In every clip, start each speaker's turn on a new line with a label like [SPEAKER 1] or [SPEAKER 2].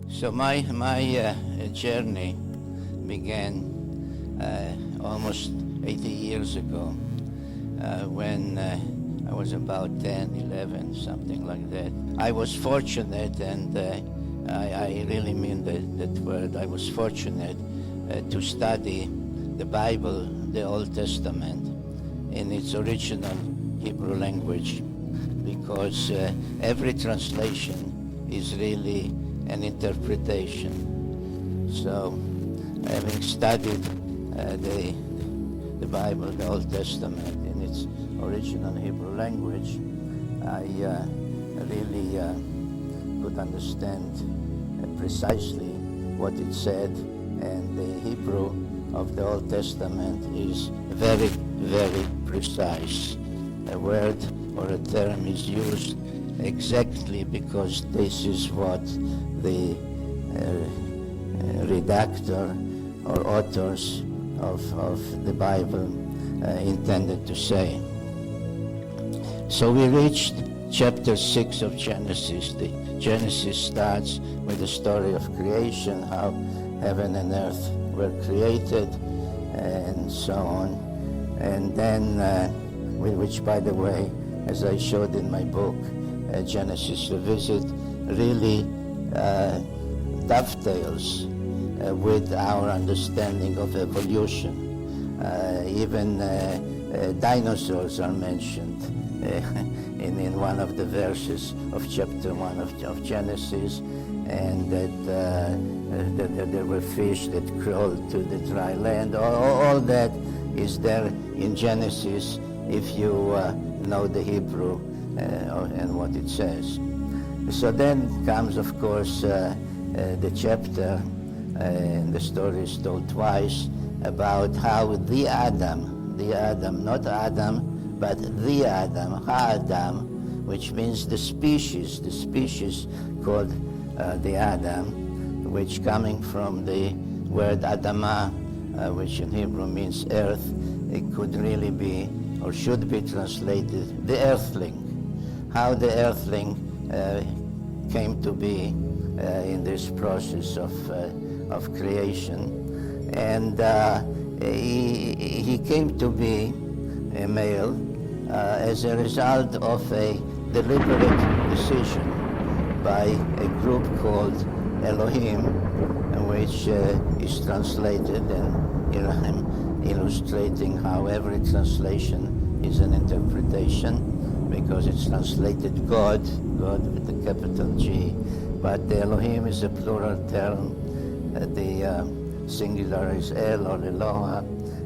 [SPEAKER 1] So my journey began almost 80 years ago when I was about 10, 11, something like that. I was fortunate, and I really mean that word. I was fortunate to study the Bible, the Old Testament, in its original Hebrew language, because every translation is really an interpretation. So, having studied the Bible, the Old Testament, in its original Hebrew language, I really could understand precisely what it said, and the Hebrew of the Old Testament is very, very precise. A word or a term is used exactly because this is what the redactor or authors of the Bible intended to say. So we reached chapter 6 of Genesis. The Genesis starts with the story of creation, how heaven and earth were created, and so on. And then, which, by the way, as I showed in my book, Genesis Revisit, really dovetails with our understanding of evolution. Even dinosaurs are mentioned in one of the verses of chapter 1 of Genesis, and that there were fish that crawled to the dry land. All that is there in Genesis if you know the Hebrew and what it says. So then comes, of course, the chapter, and the story is told twice, about how the Adam, not Adam, but the Adam, Ha-Adam, which means the species called the Adam, which coming from the word Adamah, which in Hebrew means earth, it could really be, or should be translated, the earthling. How the earthling came to be in this process of creation. And he came to be a male as a result of a deliberate decision by a group called Elohim, which is translated, and here I'm illustrating how every translation is an interpretation, because it's translated God with the capital G, but the Elohim is a plural term. The singular is El or Eloha.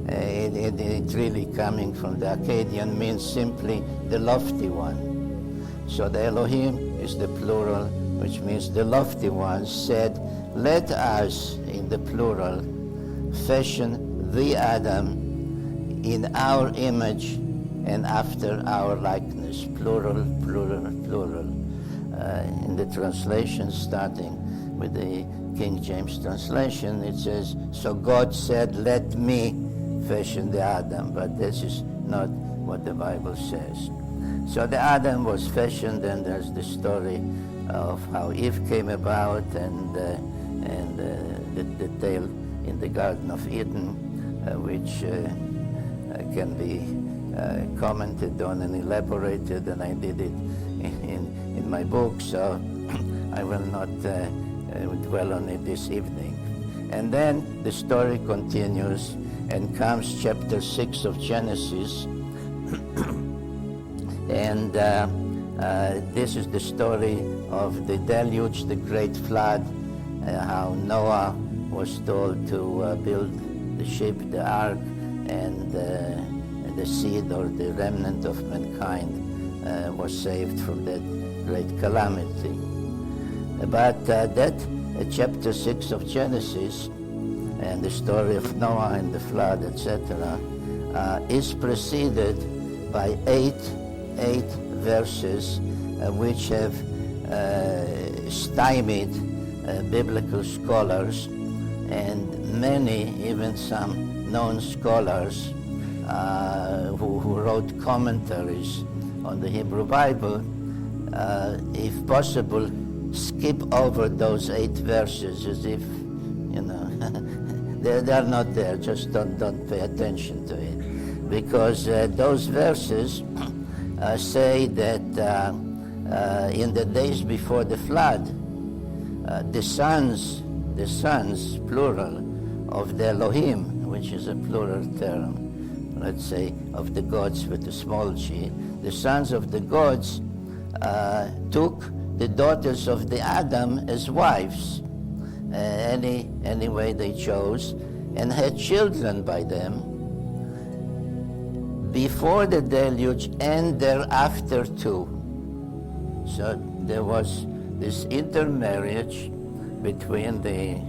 [SPEAKER 1] It really coming from the Akkadian means simply the lofty one. So the Elohim is the plural, which means the lofty one said, let us, in the plural, fashion the Adam in our image and after our likeness. Plural, plural, plural. In the translation, starting with the King James translation, it says, so God said, let me fashion the Adam, but this is not what the Bible says. So the Adam was fashioned, and there's the story of how Eve came about, and the tale in the Garden of Eden, which can be commented on and elaborated, and I did it in my book, so I will not dwell on it this evening. And then the story continues and comes chapter 6 of Genesis, and this is the story of the deluge, the great flood, how Noah was told to build the ship, the ark, and the seed or the remnant of mankind was saved from that great calamity. But that chapter 6 of Genesis and the story of Noah and the flood, etc., is preceded by eight verses which have stymied biblical scholars, and many, even some known scholars who wrote commentaries on the Hebrew Bible, if possible, skip over those 8 verses as if, they're not there. Just don't pay attention to it, because those verses say that in the days before the flood, the sons, plural, of the Elohim, which is a plural term, let's say, of the gods with a small g, the sons of the gods took the daughters of the Adam as wives, any way they chose, and had children by them before the deluge and thereafter too. So there was this intermarriage between the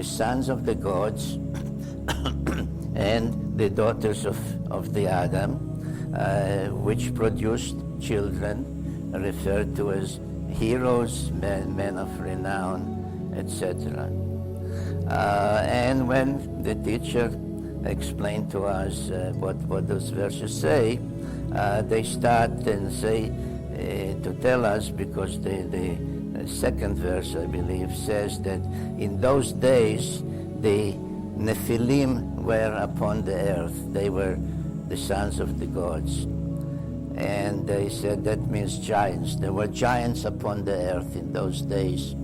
[SPEAKER 1] sons of the gods and the daughters of the Adam, which produced children referred to as heroes, men of renown, etc. And when the teacher explained to us what those verses say, they start and say to tell us, because the second verse, I believe, says that in those days the Nephilim were upon the earth. They were the sons of the gods. And they said that means giants. There were giants upon the earth in those days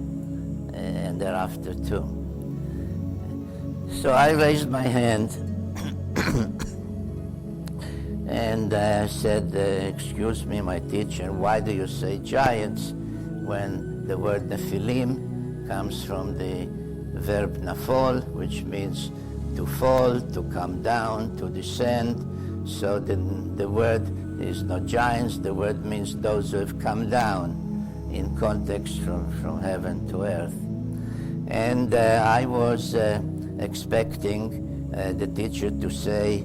[SPEAKER 1] and thereafter too. So I raised my hand and said, excuse me, my teacher, why do you say giants when the word Nephilim comes from the verb nafol, which means to fall, to come down, to descend. So the word is not giants, the word means those who have come down in context from heaven to earth. And I was expecting the teacher to say,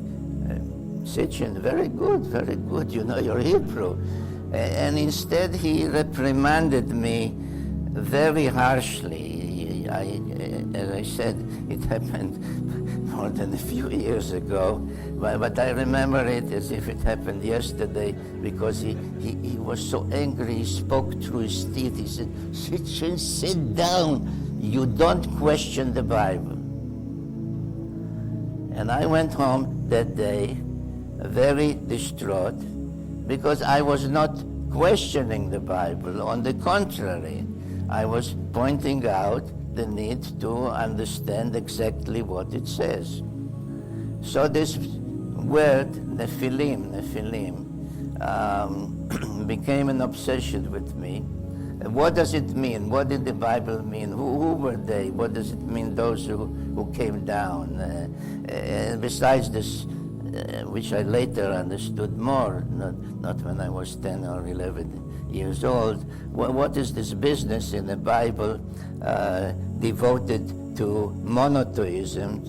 [SPEAKER 1] Sitchin, very good, you know your Hebrew. And instead he reprimanded me very harshly. As I said, it happened more than a few years ago, but I remember it as if it happened yesterday, because he was so angry, he spoke through his teeth. He said, Sitchin, sit down, you don't question the Bible. And I went home that day very distraught, because I was not questioning the Bible. On the contrary, I was pointing out the need to understand exactly what it says. So this word, Nephilim, became an obsession with me. What does it mean? What did the Bible mean? Who were they? What does it mean, those who came down? Besides this, which I later understood more, not when I was 10 or 11 years old. What is this business in the Bible devoted to monotheism,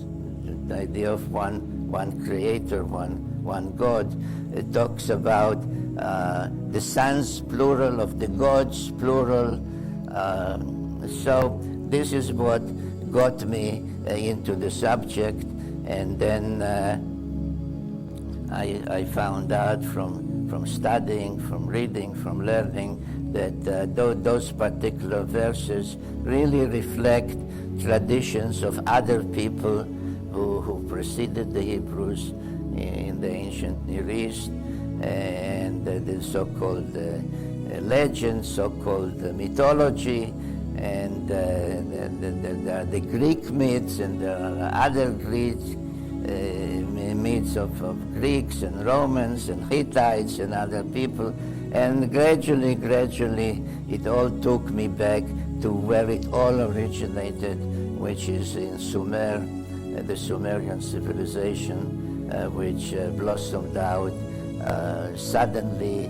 [SPEAKER 1] the idea of one creator, one God? It talks about the sons, plural, of the gods, plural. So this is what got me into the subject, and then I found out from studying, from reading, from learning, that those particular verses really reflect traditions of other people who preceded the Hebrews in the ancient Near East, and the so-called legends, so-called mythology, and the Greek myths, and there are other Greeks, myths of Greeks and Romans and Hittites and other people, and gradually it all took me back to where it all originated, which is in Sumer, the Sumerian civilization, which blossomed out suddenly.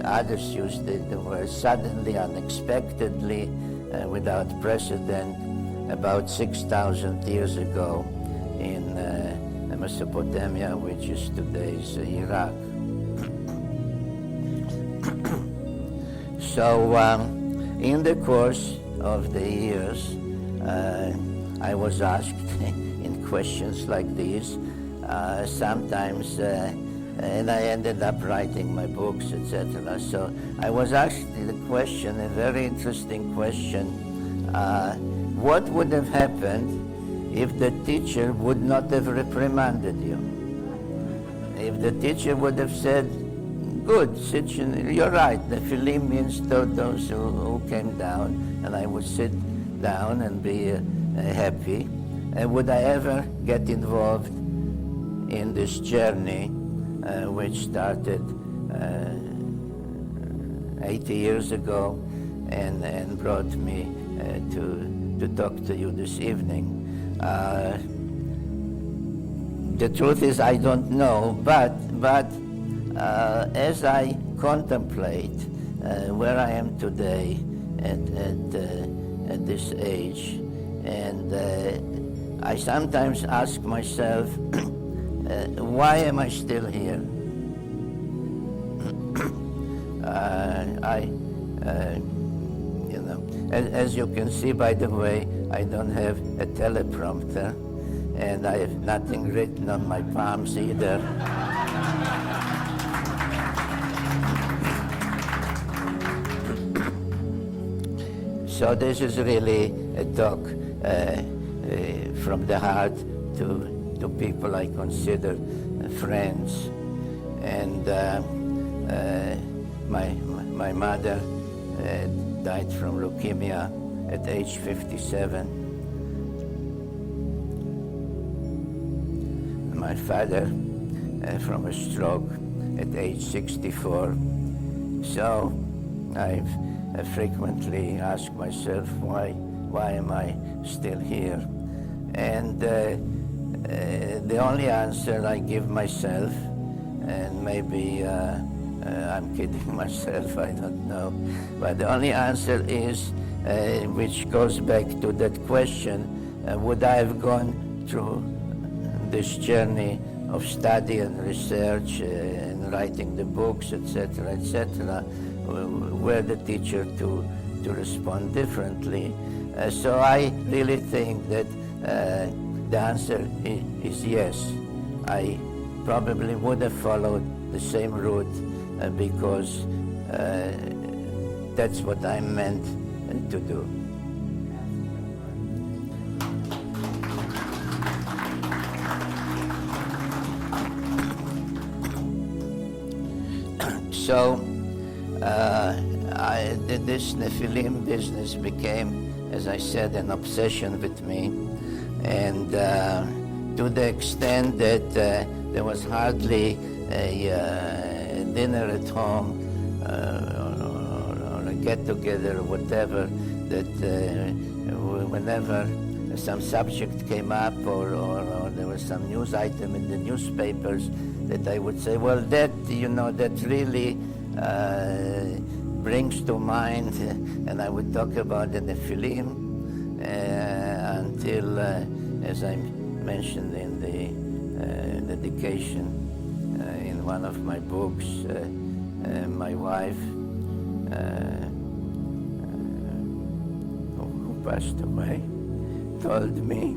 [SPEAKER 1] Others used the word suddenly, unexpectedly, without precedent, about 6,000 years ago in Mesopotamia, which is today's Iraq. So in the course of the years, I was asked in questions like these, sometimes and I ended up writing my books, etc. So I was asked the question, a very interesting question, what would have happened if the teacher would not have reprimanded you? If the teacher would have said, good, Sitchin, you're right, the Nephilim means those who came down, and I would sit down and be happy. And would I ever get involved in this journey, which started 80 years ago and brought me to talk to you this evening? The truth is I don't know, but as I contemplate where I am today at this age, and I sometimes ask myself, why am I still here? As you can see, by the way, I don't have a teleprompter, and I have nothing written on my palms either. So this is really a talk from the heart to people I consider friends. And my mother died from leukemia at age 57. My father from a stroke at age 64. So I've frequently asked myself, why am I still here? And the only answer I give myself, and maybe I'm kidding myself, I don't know, but the only answer is, which goes back to that question, would I have gone through this journey of study and research and writing the books, etc., etc., were the teacher to respond differently? So I really think that the answer is yes. I probably would have followed the same route because that's what I'm meant to do. So this Nephilim business became, as I said, an obsession with me, and to the extent that there was hardly a dinner at home or a get-together or whatever, that whenever some subject came up or there was some news item in the newspapers, that I would say, well, that really brings to mind, and I would talk about the Nephilim until, as I mentioned in the dedication in one of my books, my wife, who passed away, told me,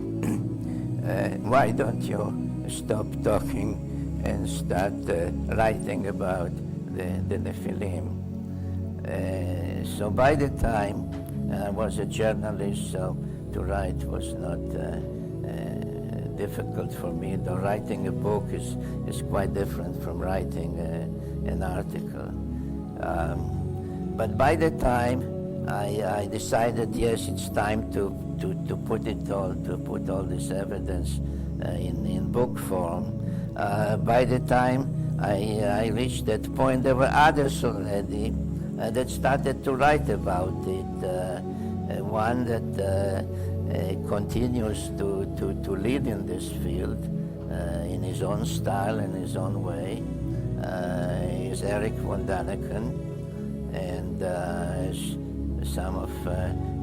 [SPEAKER 1] why don't you stop talking and start writing about the Nephilim? So by the time I was a journalist, so to write was not difficult for me, though writing a book is quite different from writing an article. But by the time I decided, yes, it's time to put all this evidence in book form, by the time I reached that point, there were others already that started to write about it. One that continues to lead in this field in his own style and his own way is Eric von Daniken, and as some of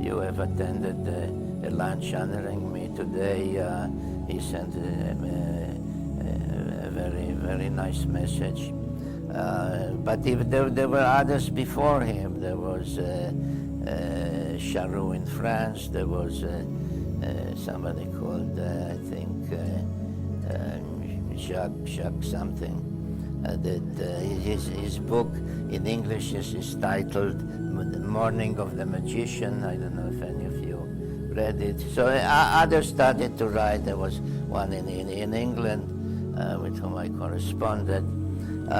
[SPEAKER 1] you have attended a lunch honoring me today, he sent a very, very nice message. But there were others before him. There was Charroux in France. There was somebody called, I think, Jacques something. His book in English is titled The Morning of the Magician. I don't know if any of you read it. So others started to write. There was one in England with whom I corresponded.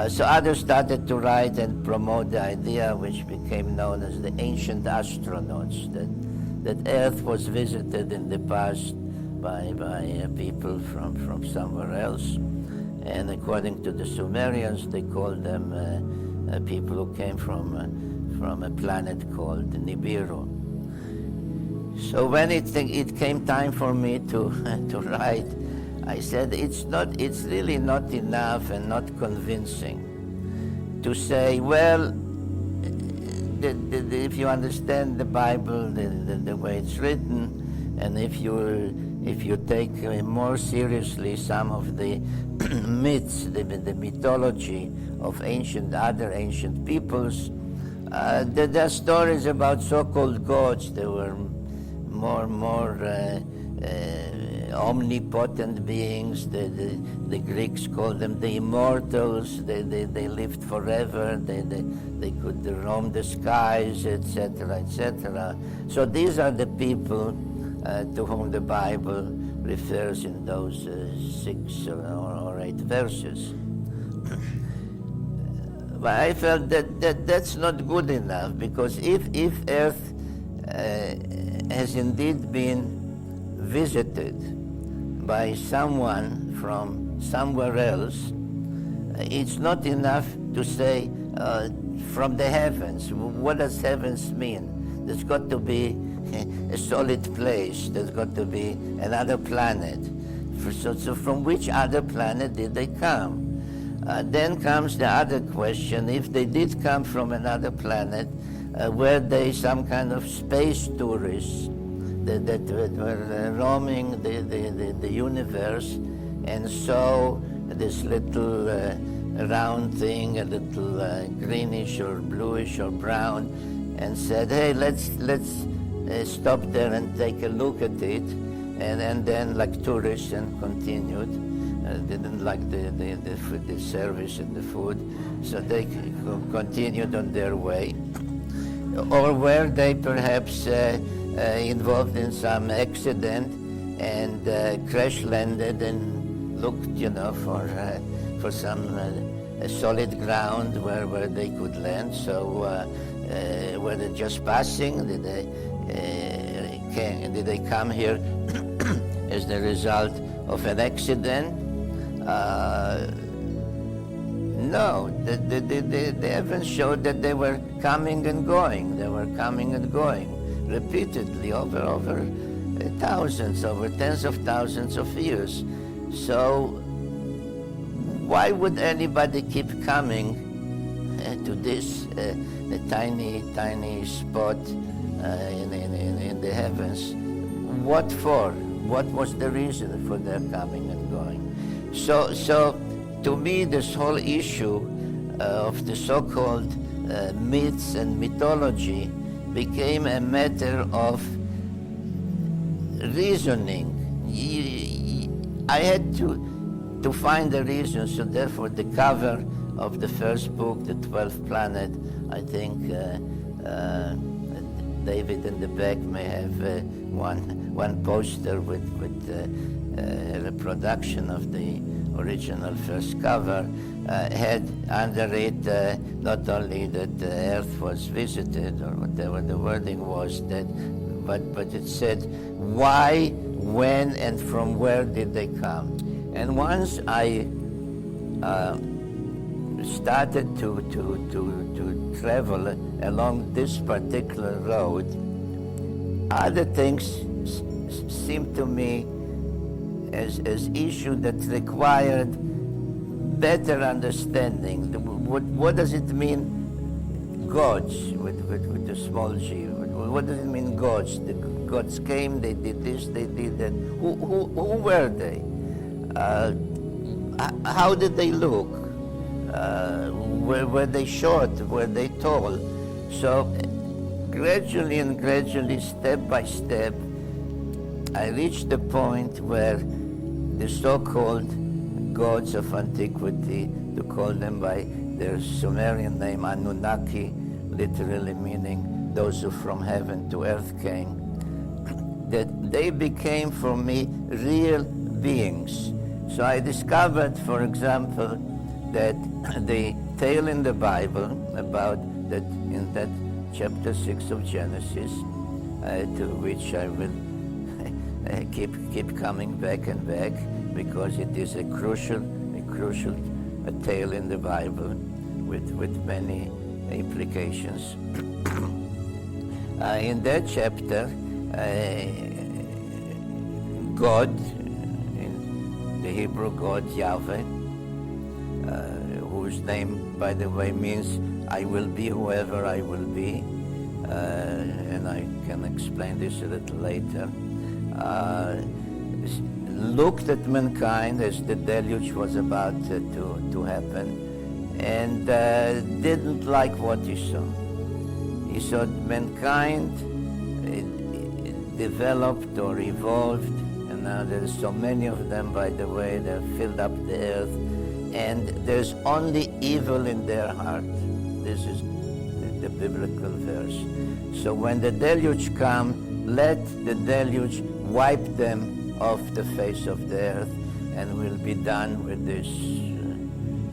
[SPEAKER 1] So others started to write and promote the idea, which became known as the ancient astronauts, that Earth was visited in the past by people from somewhere else. And according to the Sumerians, they called them people who came from a planet called Nibiru. So when it came time for me to write, I said it's really not enough and not convincing to say, well, if you understand the Bible the way it's written, and if you take more seriously some of the myths, the mythology of other ancient peoples, there are stories about so-called gods. They were more omnipotent beings. The Greeks called them the immortals. They lived forever. They could roam the skies, etc., etc. So these are the people to whom the Bible refers in those 6 or 8 verses. But I felt that's not good enough, because if Earth has indeed been visited by someone from somewhere else, it's not enough to say from the heavens. What does heavens mean? There's got to be a solid place. There's got to be another planet. So from which other planet did they come? Then comes the other question. If they did come from another planet, were they some kind of space tourists that were roaming the universe, and saw this little round thing, a little greenish or bluish or brown, and said, hey, let's stop there and take a look at it, and then like tourists, and continued. Didn't like the service and the food, so they continued on their way. Or were they perhaps involved in some accident and crash landed and looked, for some solid ground where they could land? So were they just passing? Did they come here as the result of an accident? No, the evidence showed that they were coming and going. They were coming and going repeatedly over thousands, over tens of thousands of years. So why would anybody keep coming to this tiny spot in the heavens? What for? What was the reason for their coming and going? So to me, this whole issue of the so-called myths and mythology became a matter of reasoning. I had to find the reason, so therefore the cover of the first book, The 12th Planet, I think David in the back may have one poster with a reproduction of the original first cover, had under it not only that the Earth was visited, or whatever the wording was, but it said why, when, and from where did they come. And once I started to travel along this particular road, other things seemed to me as issues that required better understanding. What does it mean, gods, with the small g? What does it mean, gods? The gods came, they did this, they did that. Who were they? How did they look? Were they short? Were they tall? So gradually, step by step, I reached the point where the so-called gods of antiquity, to call them by their Sumerian name Anunnaki, literally meaning those who from heaven to earth came, that they became for me real beings. So I discovered, for example, that the tale in the Bible about that, in that chapter 6 of Genesis, to which I will keep coming back and back, because it is a crucial tale in the Bible with many implications. In that chapter, God, in the Hebrew God Yahweh, whose name, by the way, means I will be whoever I will be, and I can explain this a little later, looked at mankind as the deluge was about to happen, and didn't like what he saw. He saw mankind developed or evolved, and now there's so many of them, by the way, they've filled up the earth, and there's only evil in their heart. This is the biblical verse. So when the deluge comes, let the deluge wipe them off the face of the earth, and we'll be done with this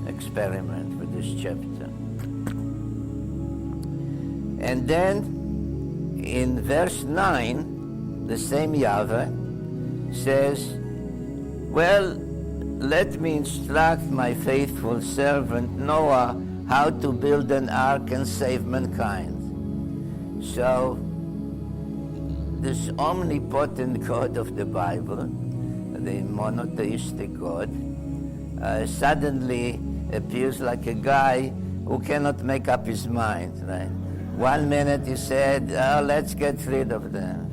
[SPEAKER 1] experiment, with this chapter. And then in verse 9, the same Yahweh says, well, let me instruct my faithful servant Noah how to build an ark and save mankind. So this omnipotent God of the Bible, the monotheistic God, suddenly appears like a guy who cannot make up his mind, right? One minute he said, oh, let's get rid of them.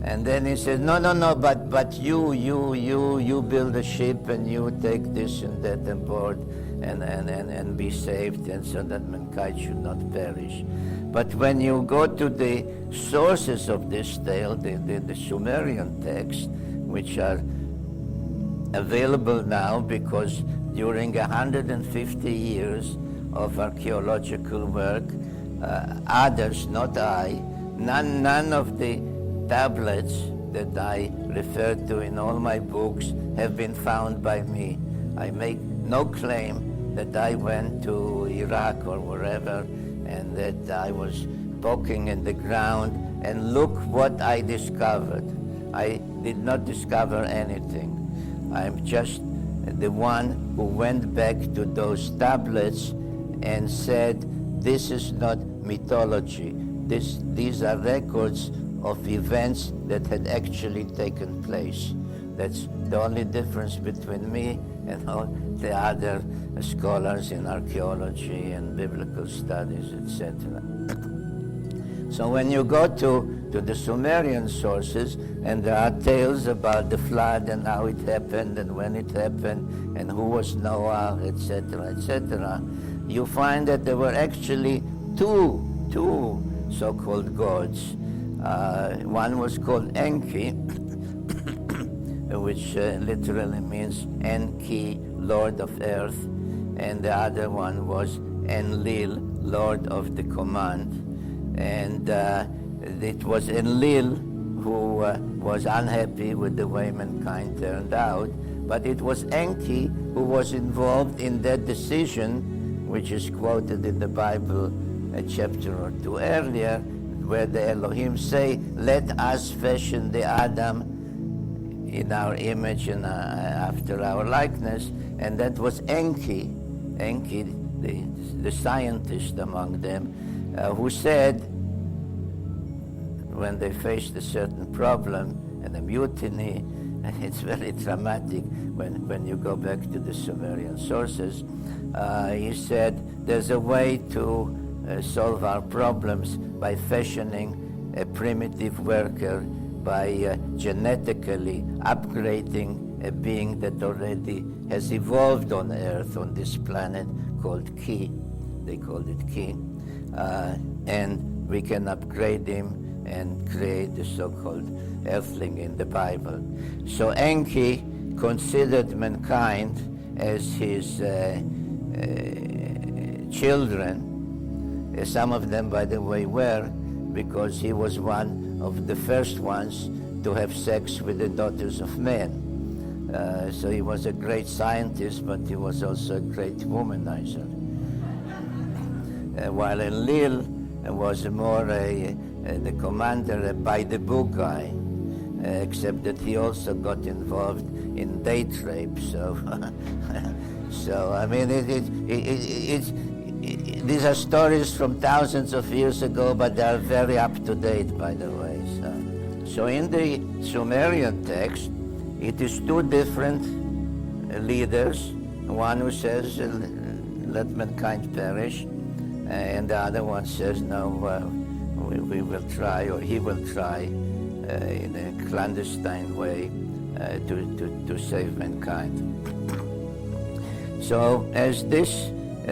[SPEAKER 1] And then he said, no, but you build a ship and you take this and that on board and be saved, and so that mankind should not perish. But when you go to the sources of this tale, the Sumerian text, which are available now because during 150 years of archaeological work, others, not I, none of the tablets that I refer to in all my books have been found by me. I make no claim that I went to Iraq or wherever and that I was poking in the ground and look what I discovered. I did not discover anything. I'm just the one who went back to those tablets and said, this is not mythology. These are records of events that had actually taken place. That's the only difference between me and all the other scholars in archaeology and biblical studies, etc. So when you go to the Sumerian sources, and there are tales about the flood and how it happened and when it happened and who was Noah, etc., etc., you find that there were actually two so-called gods. One was called Enki, which literally means Enki, Lord of Earth, and the other one was Enlil, Lord of the Command. And it was Enlil who was unhappy with the way mankind turned out, but it was Enki who was involved in that decision, which is quoted in the Bible a chapter or two earlier, where the Elohim say, let us fashion the Adam in our image and after our likeness. And that was Enki, the scientist among them, who said, when they faced a certain problem and a mutiny, it's very dramatic when you go back to the Sumerian sources, he said, there's a way to solve our problems by fashioning a primitive worker, by genetically upgrading a being that already has evolved on Earth, on this planet, called Ki. They called it Ki. And we can upgrade him and create the so-called earthling in the Bible. So Enki considered mankind as his children. Some of them, by the way, were, because he was one of the first ones to have sex with the daughters of men. So he was a great scientist, but he was also a great womanizer. While Enlil was more the commander, a by-the-book guy, except that he also got involved in date rape. So, so I mean, these are stories from thousands of years ago, but they are very up to date, by the way. So in the Sumerian text, it is two different leaders. One who says, "Let mankind perish," and the other one says, "No, we will try," or he will try in a clandestine way to save mankind. So as this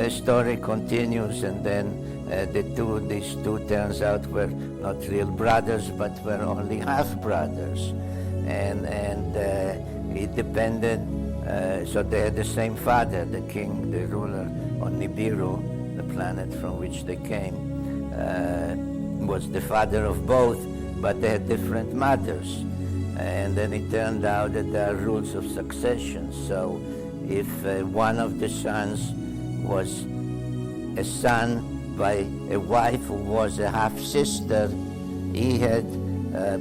[SPEAKER 1] story continues, and then these two turns out were not real brothers, but were only half brothers, and it depended. So they had the same father, the king, the ruler on Nibiru, the planet from which they came, was the father of both, but they had different mothers. And then it turned out that there are rules of succession. So if one of the sons was a son by a wife who was a half-sister, he had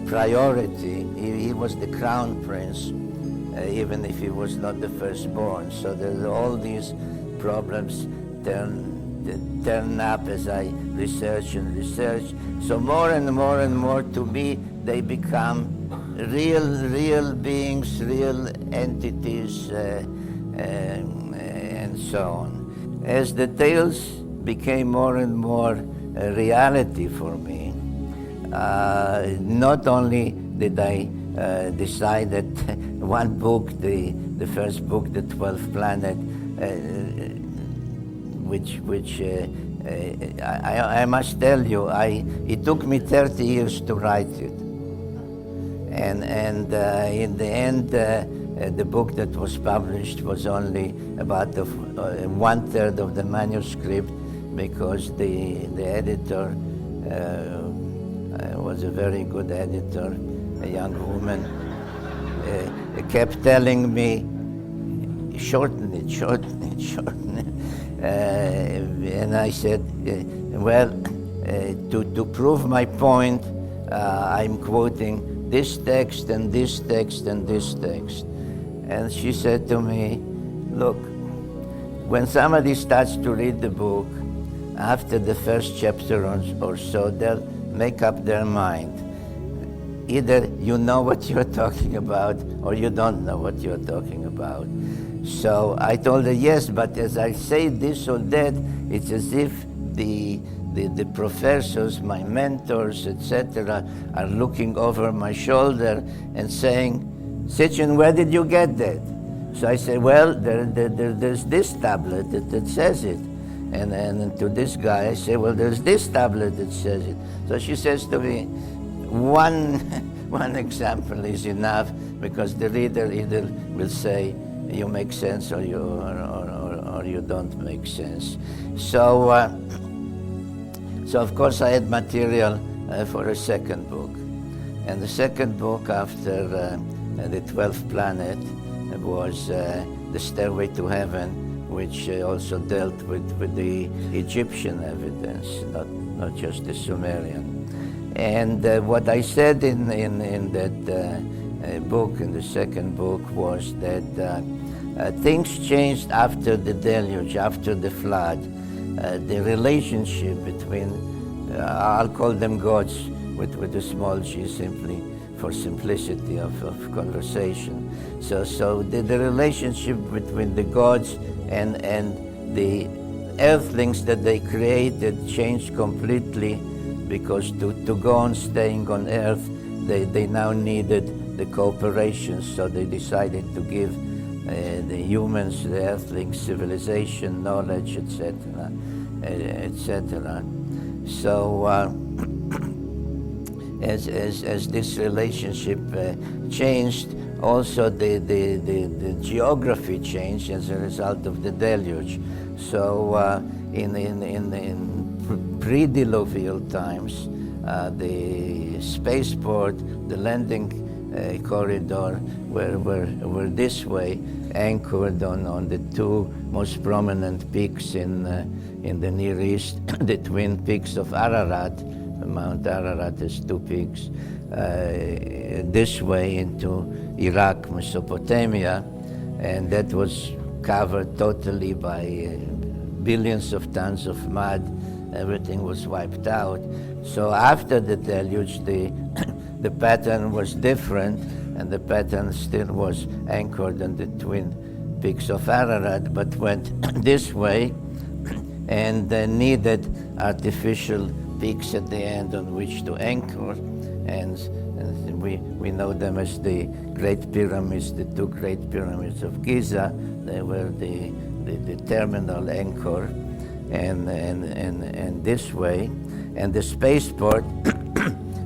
[SPEAKER 1] priority. He was the crown prince, even if he was not the firstborn. So there's all these problems turn up as I research and research. So more and more and more, to me, they become real beings, real entities, and so on. As the tales became more and more a reality for me, not only did I decide that one book, the first book, The 12th Planet, which I must tell you, it took me 30 years to write it. And in the end, the book that was published was only about 1/3 of the manuscript, because the editor was a very good editor, a young woman, kept telling me, shorten it. And I said, well, to prove my point, I'm quoting this text and this text and this text. And she said to me, look, when somebody starts to read the book, after the first chapter or so, they'll make up their mind. Either you know what you're talking about, or you don't know what you're talking about. So I told her, yes, but as I say this or that, it's as if the professors, my mentors, etc., are looking over my shoulder and saying, Sitchin, where did you get that? So I say, well, there's this tablet that says it. And to this guy, I say, well, there's this tablet that says it. So she says to me, one example is enough, because the reader either will say, you make sense, or you don't make sense. So of course I had material for a second book. And the second book after the 12th Planet was The Stairway to Heaven, which also dealt with the Egyptian evidence, not just the Sumerian. And what I said in that book, in the second book, was that things changed after the deluge, after the flood. The relationship between, I'll call them gods with a small g, simply for simplicity of conversation. So the relationship between the gods and the earthlings that they created changed completely, because to go on staying on Earth, they now needed the cooperation, so they decided to give the humans, the earthlings, civilization, knowledge, etc., etc. So as this relationship changed, also the geography changed as a result of the deluge. So in pre-diluvial times, the spaceport, the landing corridor were this way, anchored on the two most prominent peaks in the Near East, the twin peaks of Ararat. Mount Ararat has two peaks, this way into Iraq, Mesopotamia, and that was covered totally by billions of tons of mud. Everything was wiped out. So after the deluge, the pattern was different, and the pattern still was anchored on the twin peaks of Ararat, but went this way and needed artificial peaks at the end on which to anchor, and we know them as the Great Pyramids, the two Great Pyramids of Giza. They were the terminal anchor, and this way, and the spaceport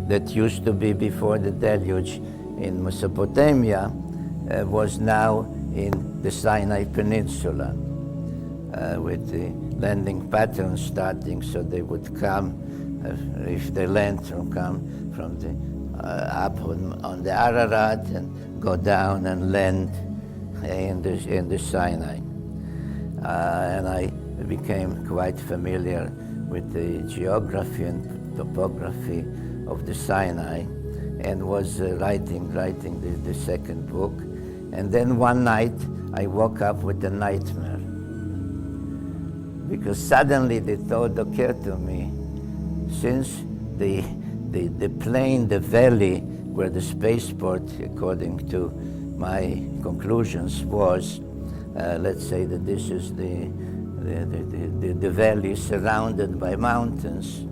[SPEAKER 1] that used to be before the deluge in Mesopotamia was now in the Sinai Peninsula, with the landing pattern starting, so they would come, if they land, come from the up on the Ararat and go down and land in the Sinai. And I became quite familiar with the geography and topography of the Sinai, and was writing the second book. And then one night I woke up with a nightmare, because suddenly the thought occurred to me, since the plain, the valley where the spaceport, according to my conclusions, was, let's say that this is the valley surrounded by mountains,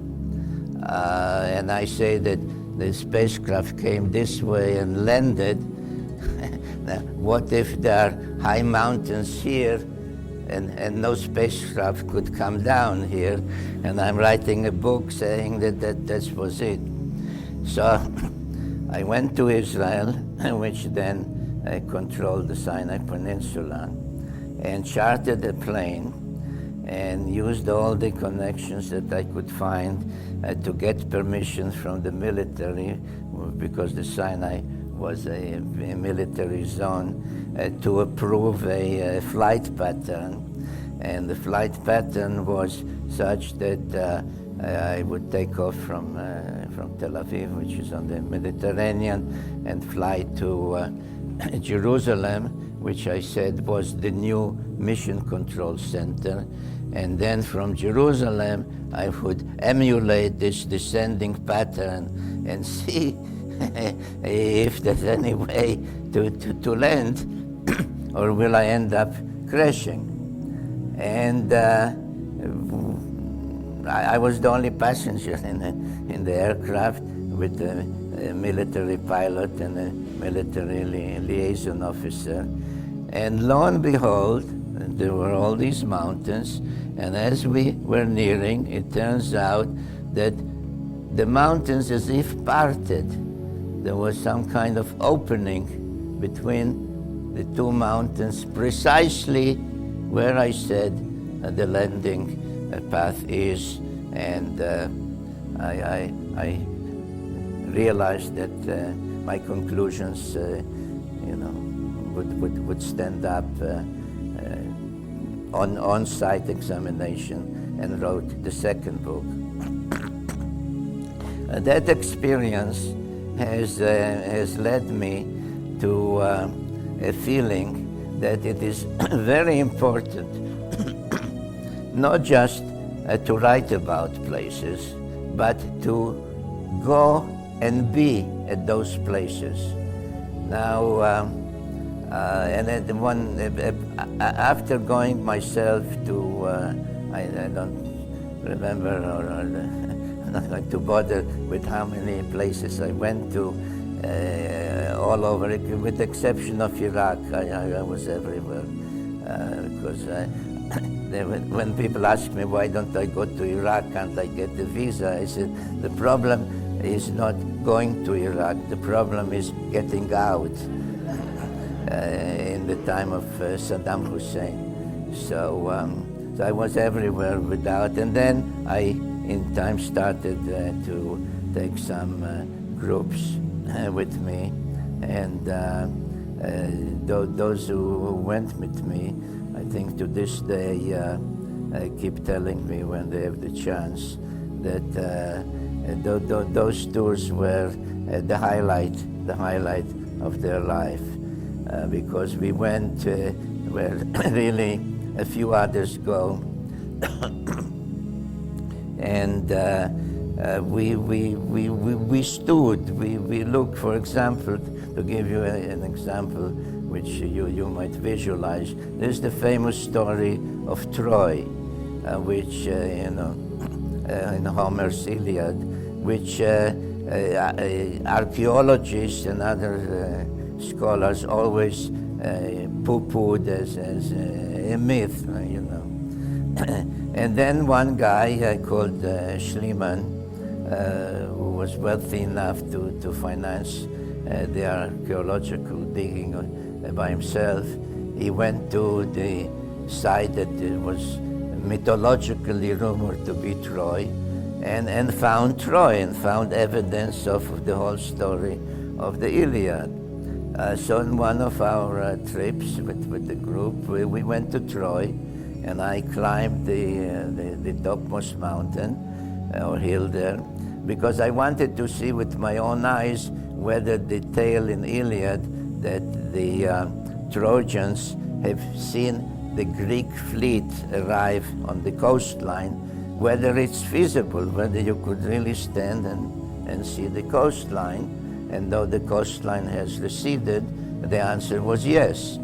[SPEAKER 1] and I say that the spacecraft came this way and landed. Now, what if there are high mountains here and no spacecraft could come down here? And I'm writing a book saying that was it. So I went to Israel, which then controlled the Sinai Peninsula, and chartered a plane and used all the connections that I could find to get permission from the military, because the Sinai was a military zone, to approve a flight pattern. And the flight pattern was such that I would take off from Tel Aviv, which is on the Mediterranean, and fly to Jerusalem, which I said was the new mission control center. And then from Jerusalem, I would emulate this descending pattern and see if there's any way to land, or will I end up crashing? And I was the only passenger in the aircraft, with a military pilot and a military liaison officer. And lo and behold, there were all these mountains, and as we were nearing, it turns out that the mountains as if parted. There was some kind of opening between the two mountains, precisely where I said the landing path is. And I realized that my conclusions, would stand up on on-site examination, and wrote the second book. That experience has led me to a feeling that it is very important not just to write about places, but to go and be at those places. Now, and after going myself to, I don't remember, or I'm not going to bother with how many places I went to, all over, with the exception of Iraq. I was everywhere, because when people ask me why don't I go to Iraq, can't I get the visa, I said the problem is not going to Iraq. The problem is getting out in the time of Saddam Hussein. So I was everywhere without, and then I, in time, started to take some groups with me, and those who went with me, I think to this day, keep telling me when they have the chance that those tours were the highlight of their life, because we went where really a few others go, and we stood, we looked. For example, to give you an example which you might visualize, there's the famous story of Troy, which in Homer's Iliad, which archaeologists and other scholars always poo-pooed as a myth, And then one guy called Schliemann, who was wealthy enough to finance the archaeological digging by himself, he went to the site that was mythologically rumored to be Troy, and found Troy, and found evidence of the whole story of the Iliad. So in one of our trips with the group, we went to Troy, and I climbed the topmost mountain or hill there, because I wanted to see with my own eyes whether the tale in Iliad that the Trojans have seen the Greek fleet arrive on the coastline, whether it's feasible, whether you could really stand and see the coastline. And though the coastline has receded, the answer was yes.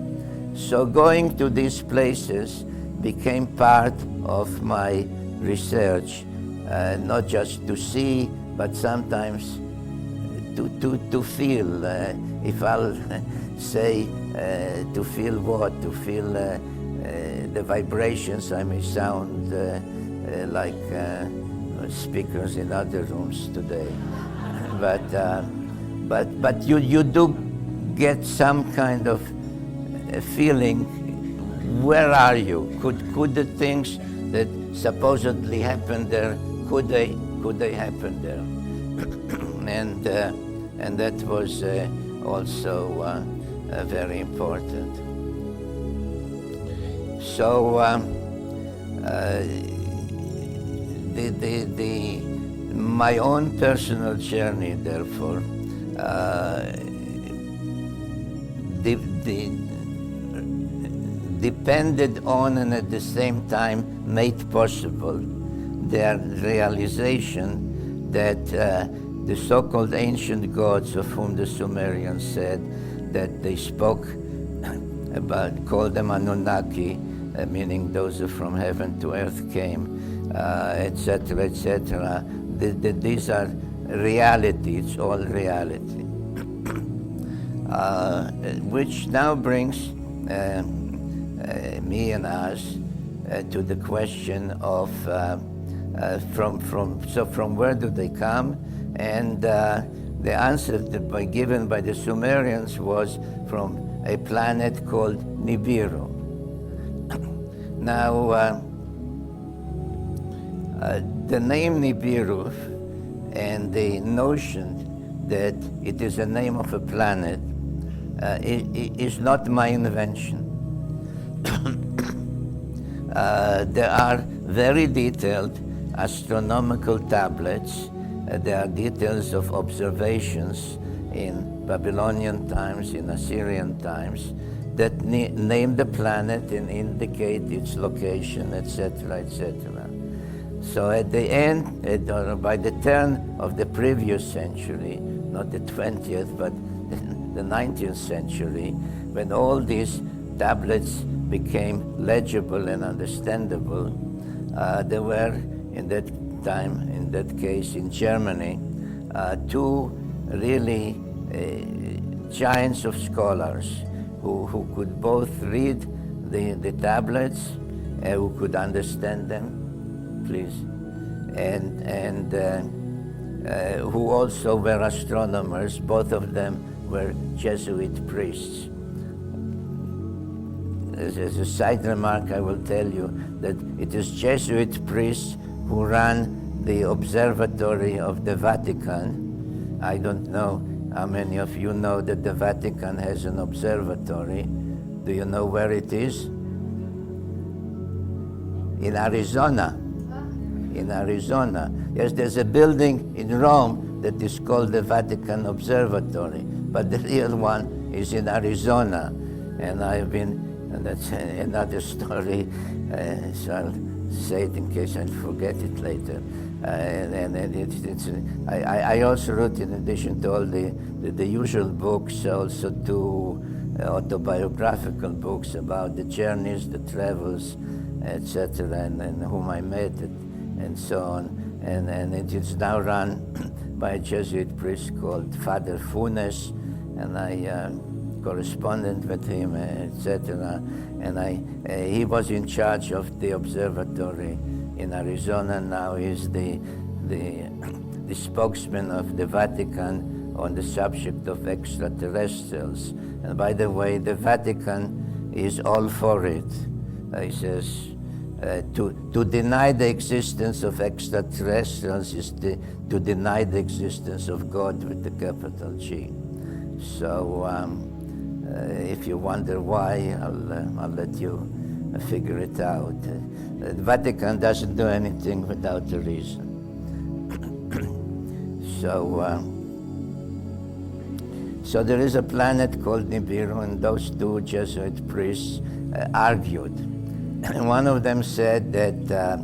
[SPEAKER 1] So going to these places became part of my research, not just to see, but sometimes to feel. If I'll say to feel what? To feel the vibrations. I may sound like speakers in other rooms today, but you do get some kind of a feeling. Where are you? Could the things that supposedly happened there, could they happen there? And that was also very important. So my own personal journey, therefore, depended on and at the same time made possible their realization that the so-called ancient gods, of whom the Sumerians said that they spoke about, called them Anunnaki, meaning those who from heaven to earth came, etc., etc. These are reality, it's all reality. Which now brings me and us to the question of from where do they come? And the answer given by the Sumerians was from a planet called Nibiru. Now, the name Nibiru and the notion that it is a name of a planet is not my invention. There are very detailed astronomical tablets. There are details of observations in Babylonian times, in Assyrian times, that name the planet and indicate its location, etc., etc. So at the end, or by the turn of the previous century, not the 20th, but the 19th century, when all these tablets became legible and understandable, there were, in that time, in that case in Germany, two really giants of scholars who could both read the tablets, who could understand them, please, and who also were astronomers. Both of them were Jesuit priests. As a side remark, I will tell you that it is Jesuit priests who ran the observatory of the Vatican. I don't know how many of you know that the Vatican has an observatory. Do you know where it is? In Arizona. In Arizona. Yes, there's a building in Rome that is called the Vatican Observatory, but the real one is in Arizona. And I've been, and that's another story, so I'll say it in case I forget it later. I also wrote, in addition to all the usual books, also two autobiographical books about the journeys, the travels, etc., and whom I met, and so on. And it is now run by a Jesuit priest called Father Funes, and I corresponded with him, etc. And he was in charge of the observatory in Arizona. Now he's the spokesman of the Vatican on the subject of extraterrestrials. And by the way, the Vatican is all for it. He says, to deny the existence of extraterrestrials is to deny the existence of God with the capital G. So if you wonder why, I'll let you figure it out. The Vatican doesn't do anything without a reason. So there is a planet called Nibiru, and those two Jesuit priests argued. And one of them said that,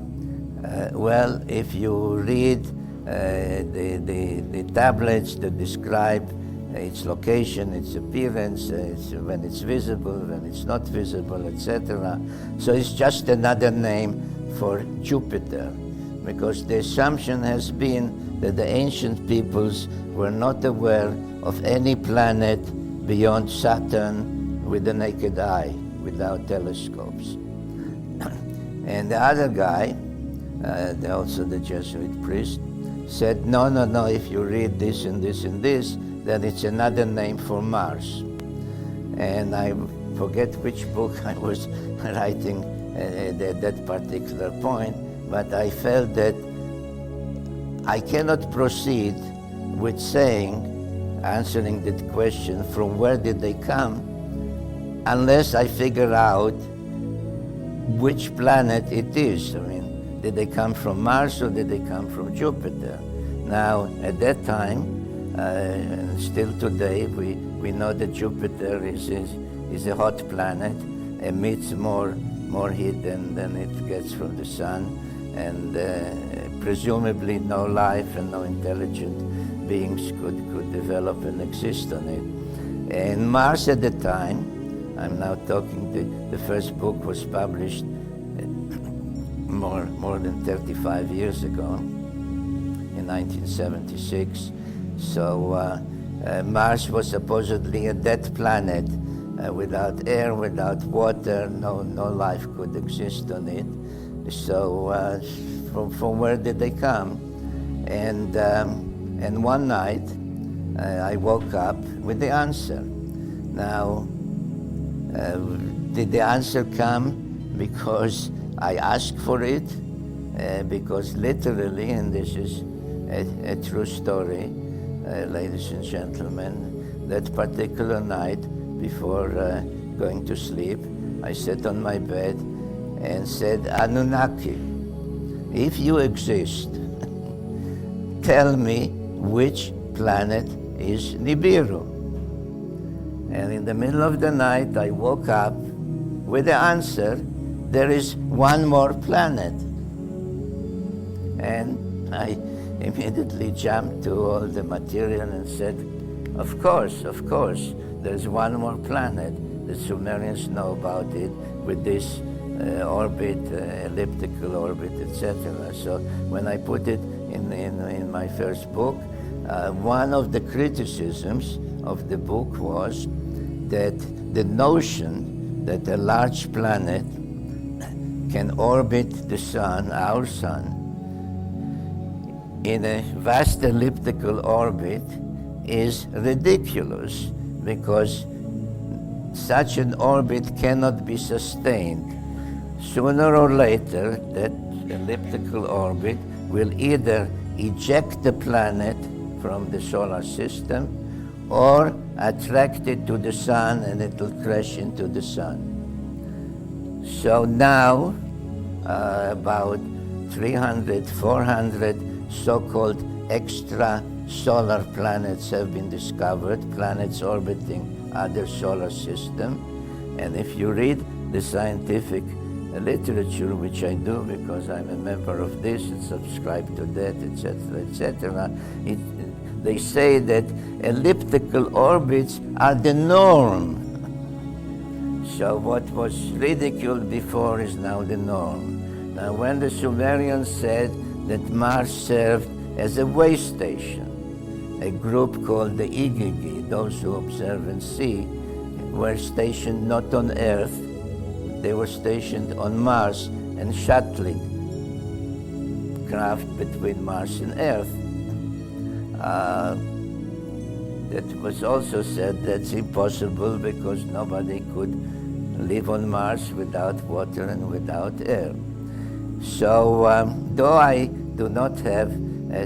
[SPEAKER 1] well, if you read the tablets that describe its location, its appearance, when it's visible, when it's not visible, etc. So it's just another name for Jupiter, because the assumption has been that the ancient peoples were not aware of any planet beyond Saturn with the naked eye, without telescopes. And the other guy, also the Jesuit priest, said, no, if you read this and this and this, then it's another name for Mars. And I forget which book I was writing at that particular point, but I felt that I cannot proceed with answering that question, from where did they come, unless I figure out which planet it is. I mean, did they come from Mars or did they come from Jupiter? Now, at that time, and still today, we know that Jupiter is a hot planet, emits more heat than it gets from the sun, and presumably no life and no intelligent beings could develop and exist on it. And Mars at the time, I'm now talking, the first book was published more than 35 years ago, in 1976. So Mars was supposedly a dead planet, without air, without water, no life could exist on it. So from where did they come? And one night I woke up with the answer. Now, did the answer come because I asked for it? Because literally, and this is a true story, ladies and gentlemen, that particular night before going to sleep, I sat on my bed and said, Anunnaki, if you exist, tell me which planet is Nibiru. And in the middle of the night, I woke up with the answer, there is one more planet. And I immediately jumped to all the material and said, of course, there's one more planet. The Sumerians know about it with this orbit, elliptical orbit, etc. So when I put it in my first book, one of the criticisms of the book was that the notion that a large planet can orbit the sun, our sun, in a vast elliptical orbit is ridiculous, because such an orbit cannot be sustained. Sooner or later, that elliptical orbit will either eject the planet from the solar system or attract it to the sun, and it will crash into the sun. So now, about 300, 400 so-called extra-solar planets have been discovered, planets orbiting other solar system. And if you read the scientific literature, which I do because I'm a member of this and subscribe to that, etc., they say that elliptical orbits are the norm. So what was ridiculed before is now the norm. Now, when the Sumerians said that Mars served as a way station, a group called the Igigi, those who observe and see, were stationed not on Earth, they were stationed on Mars and shuttling craft between Mars and Earth. That was also said that's impossible because nobody could live on Mars without water and without air. So, though I do not have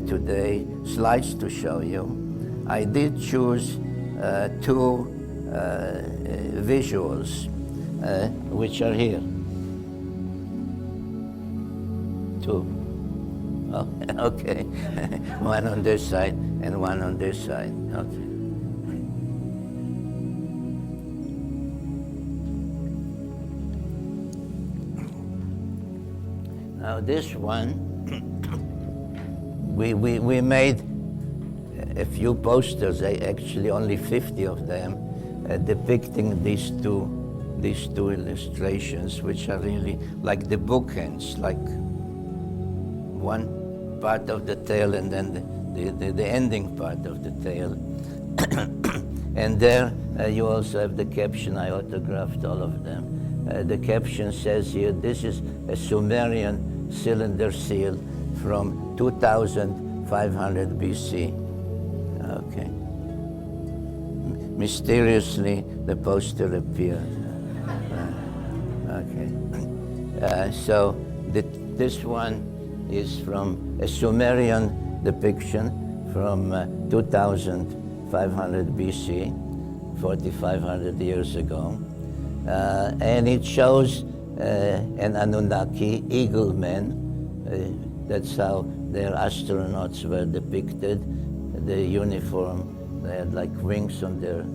[SPEAKER 1] today slides to show you, I did choose two visuals which are here. Two. Oh, okay. One on this side and one on this side. Okay. Now this one, we made a few posters, actually only 50 of them, depicting these two illustrations, which are really like the bookends, like one part of the tale and then the ending part of the tale. And there you also have the caption. I autographed all of them. The caption says here, this is a Sumerian cylinder seal from 2500 BC. Okay. Mysteriously, the poster appeared. Okay. So this one is from a Sumerian depiction from 2500 BC, 4500 years ago. And it shows an Anunnaki, eagle men. That's how their astronauts were depicted. The uniform, they had like wings on their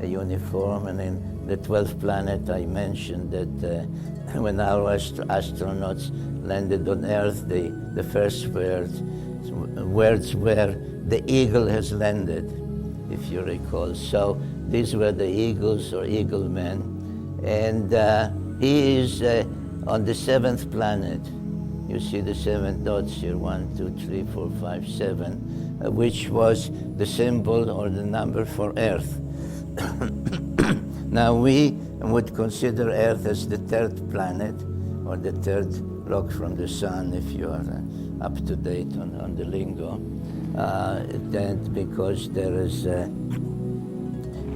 [SPEAKER 1] uniform. And in the 12th planet, I mentioned that when our astronauts landed on Earth, the first words were, the eagle has landed, if you recall. So these were the eagles or eagle men. And he is on the 7th planet. You see the 7 dots here, 1, 2, 3, 4, 5, 7, which was the symbol or the number for Earth. Now we would consider Earth as the 3rd planet, or the 3rd rock from the sun, if you are up to date on the lingo. That because there is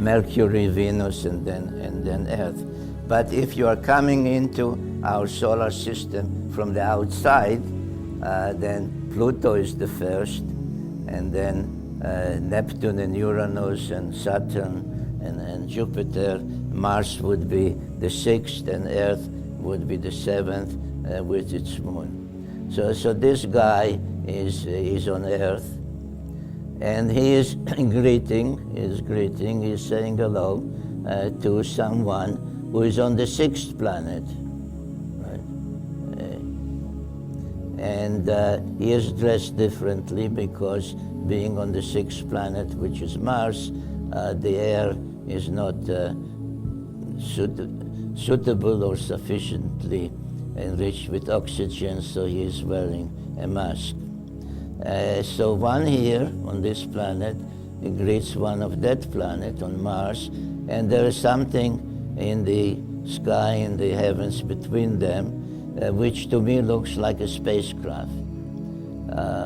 [SPEAKER 1] Mercury, Venus, and then Earth. But if you are coming into our solar system from the outside, then Pluto is the first, and then Neptune and Uranus and Saturn and Jupiter. Mars would be the 6th, and Earth would be the 7th with its moon. So this guy is on Earth, and he is greeting, he's saying hello to someone who is on the 6th planet. Right? And he is dressed differently because being on the 6th planet, which is Mars, the air is not suitable or sufficiently enriched with oxygen, so he is wearing a mask. So one here on this planet greets one of that planet on Mars, and there is something in the sky, in the heavens between them, which to me looks like a spacecraft.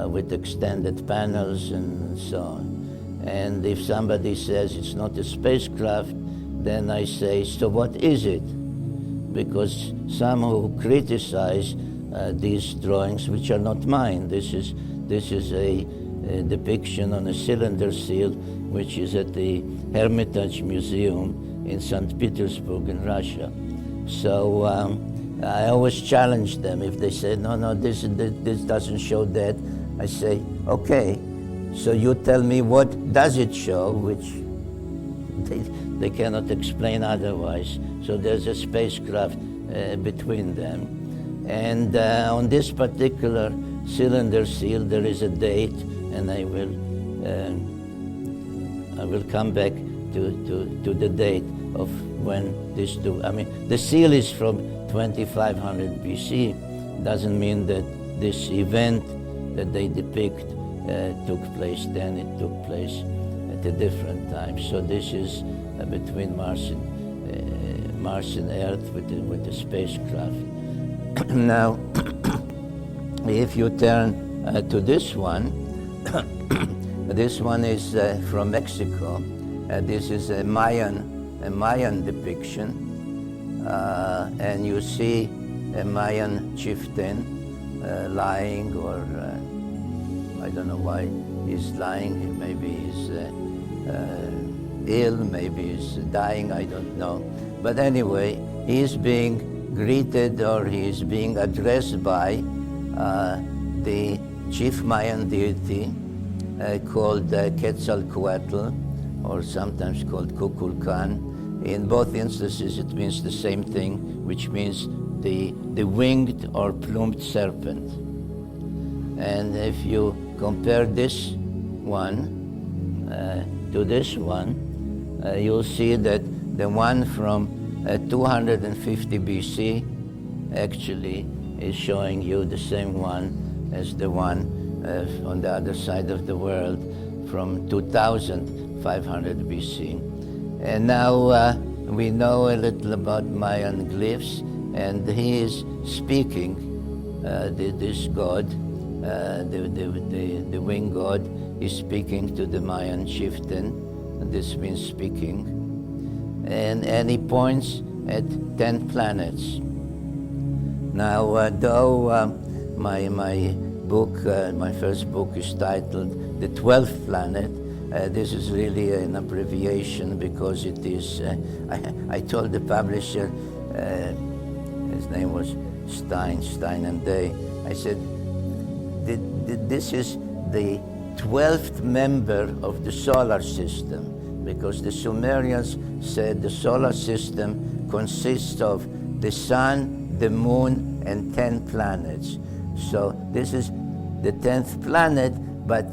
[SPEAKER 1] with extended panels and so on. And if somebody says it's not a spacecraft, then I say, so what is it? Because some who criticize these drawings, which are not mine, this is a depiction on a cylinder seal, which is at the Hermitage Museum in St. Petersburg in Russia. So I always challenge them. If they say, no, this doesn't show that, I say, okay, so you tell me what does it show, which they cannot explain otherwise. So there's a spacecraft between them. And on this particular cylinder seal, there is a date, and I will come back to the date of when this took. I mean, the seal is from 2500 BC. Doesn't mean that this event that they depict took place then. It took place at a different time. So this is between Mars and Earth with the spacecraft. Now, if you turn to this one, this one is from Mexico. This is a Mayan depiction, and you see a Mayan chieftain lying, or I don't know why he's lying. Maybe he's ill, maybe he's dying, I don't know. But anyway, he's being greeted, or he's being addressed by the chief Mayan deity called Quetzalcoatl, or sometimes called Kukulkan. In both instances, it means the same thing, which means the winged or plumed serpent. And if you compare this one to this one, you'll see that the one from 250 BC actually is showing you the same one as the one on the other side of the world from 2500 BC. And now we know a little about Mayan glyphs, and he is speaking, this god, the winged god, is speaking to the Mayan chieftain. This means speaking. And he points at 10 planets. Now, though my book, my first book is titled The 12th Planet, this is really an abbreviation because it is, I told the publisher, his name was Stein and Day, I said, this is the 12th member of the solar system, because the Sumerians said the solar system consists of the sun, the moon, and 10 planets. So this is the 10th planet, but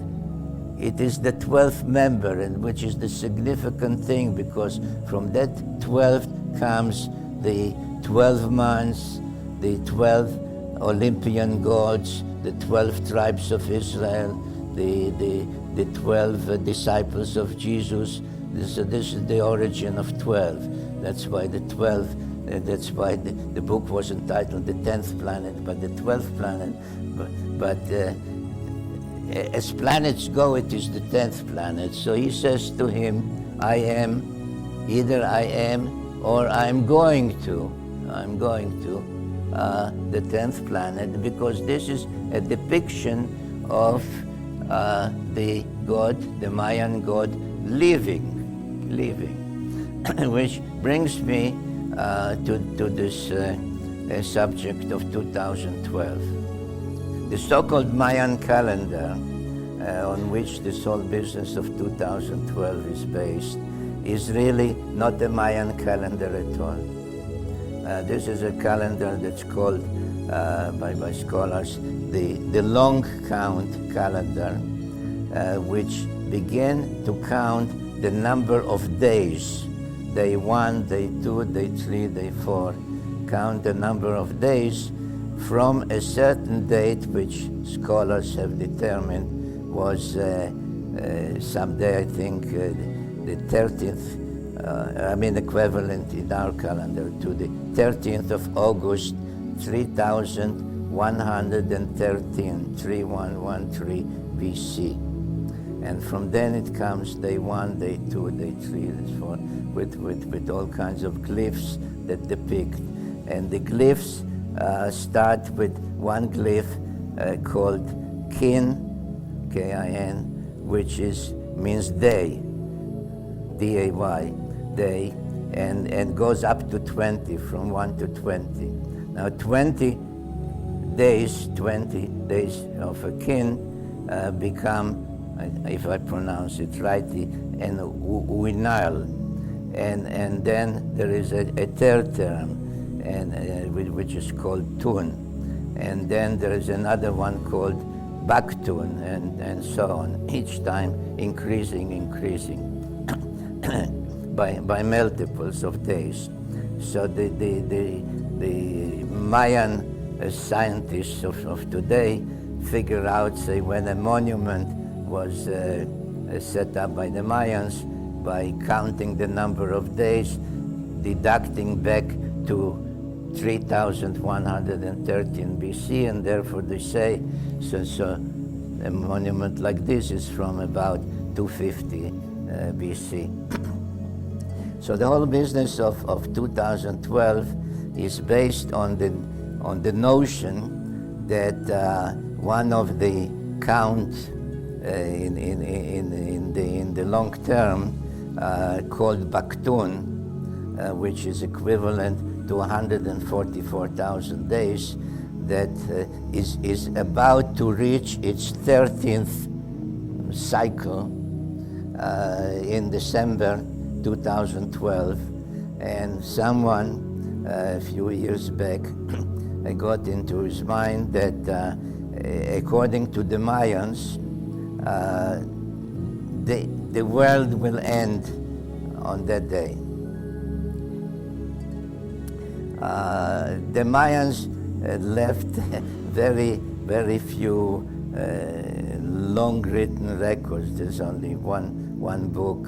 [SPEAKER 1] it is the 12th member, and which is the significant thing, because from that 12th comes the 12 months, the 12 Olympian gods, the 12 tribes of Israel, the 12 disciples of Jesus. This is the origin of 12. That's why the 12, that's why the book was entitled The 10th Planet, but the 12th planet. But as planets go, it is the 10th planet. So he says to him, I am, either I am or I'm going to the 10th planet, because this is a depiction of the god, the Mayan god, living, which brings me to this subject of 2012. The so-called Mayan calendar, on which this whole business of 2012 is based, is really not a Mayan calendar at all. This is a calendar that's called by scholars the long count calendar, which begin to count the number of days. Day 1, day 2, day 3, day 4. Count the number of days from a certain date, which scholars have determined was someday, I think, the 13th, equivalent in our calendar to the 13th of August, 3180 3113 BC. And from then it comes day 1, day 2, day 3, day 4, with all kinds of glyphs that depict. And the glyphs start with one glyph called Kin, K-I-N, which means day, D-A-Y, day, and goes up to 20, from 1 to 20. Now 20 days of a Kin become, if I pronounce it rightly, an Uinal. And then there is a third term, which is called Tun. And then there is another one called Baktun, and so on, each time increasing by multiples of days. So the Mayan scientists of today figure out, say, when a monument was set up by the Mayans by counting the number of days, deducting back to 3113 BC, and therefore they say, so a monument like this is from about 250 BC. So the whole business of 2012 is based on the notion that one of the counts in the long term called Baktun, which is equivalent to 144,000 days, that is about to reach its 13th cycle in December 2012. And someone a few years back got into his mind that according to the Mayans, the world will end on that day. The Mayans left very, very few long-written records. There's only one book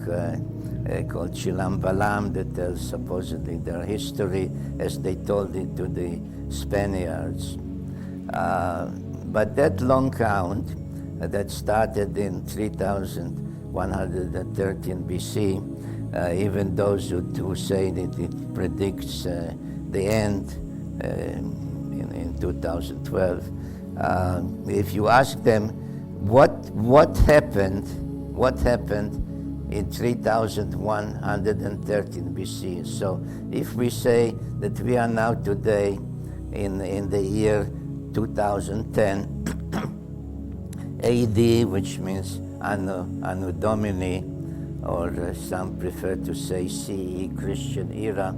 [SPEAKER 1] called Chilambalam that tells supposedly their history as they told it to the Spaniards. But that long count that started in 3113 BC, even those who say that it predicts the end in 2012, if you ask them what happened in 3113 BC. So if we say that we are now today in the year 2010 AD, which means Anno Domini, or some prefer to say CE, Christian era,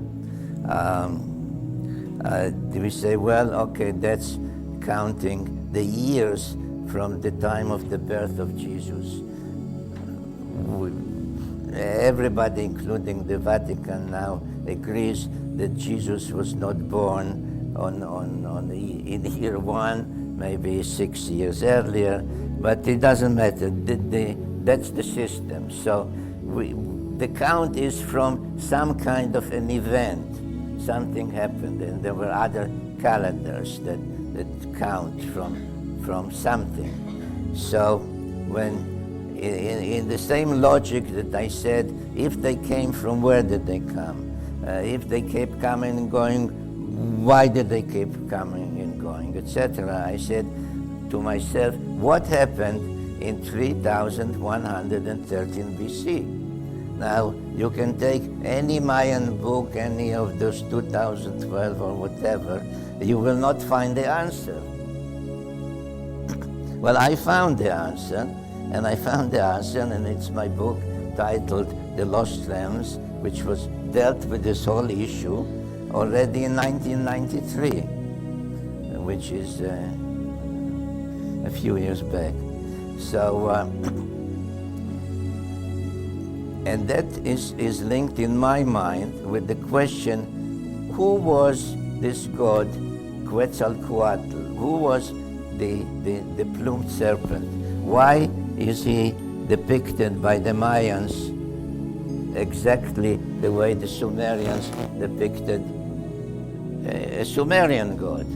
[SPEAKER 1] we say, well, okay, that's counting the years from the time of the birth of Jesus. Everybody, including the Vatican now, agrees that Jesus was not born in year 1, maybe 6 years earlier, but it doesn't matter. That's the system. So the count is from some kind of an event. Something happened, and there were other calendars that count from something. So when in the same logic that I said, if they came, from where did they come? If they kept coming and going, why did they keep coming and going, etc. I said to myself, what happened in 3113 BC? Now, you can take any Mayan book, any of those 2012 or whatever, you will not find the answer. Well, I found the answer, and it's my book titled The Lost Realms, which was dealt with this whole issue already in 1993, which is a few years back. So, and that is linked in my mind with the question, who was this god Quetzalcoatl? Who was the plumed serpent? Why is he depicted by the Mayans exactly the way the Sumerians depicted a Sumerian god?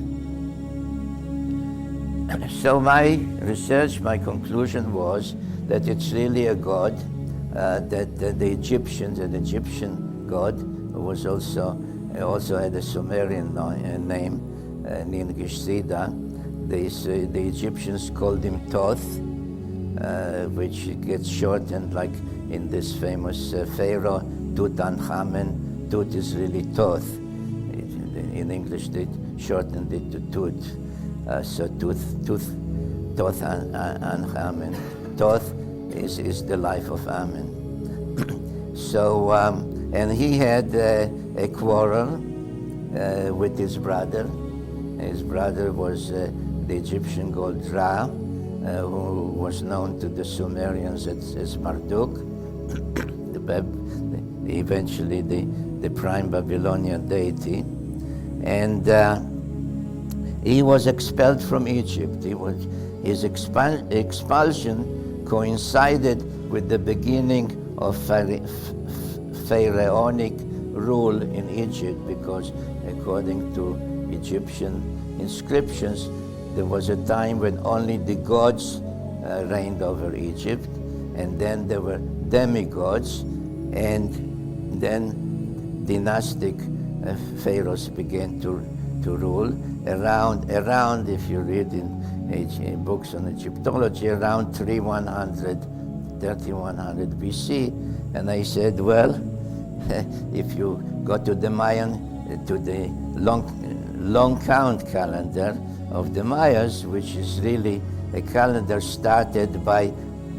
[SPEAKER 1] So my research, my conclusion was that it's really a god, that the Egyptians, an Egyptian god, who was also had a Sumerian name, Ningishzida. The Egyptians called him Thoth, which gets shortened, like in this famous Pharaoh, Tutankhamen. Tut is really Thoth. In English, they shortened it to Tut. So Thoth and Amen. Thoth is the life of Amen. So, and he had a quarrel with his brother. His brother was the Egyptian god Ra, who was known to the Sumerians as Marduk, eventually the prime Babylonian deity. And he was expelled from Egypt. His expulsion coincided with the beginning of pharaonic rule in Egypt, because according to Egyptian inscriptions, there was a time when only the gods reigned over Egypt, and then there were demigods, and then dynastic pharaohs began to rule around, if you read in books on Egyptology, around 3100 BC. And I said, well, if you go to the Mayan, to the long count calendar of the Mayas, which is really a calendar started by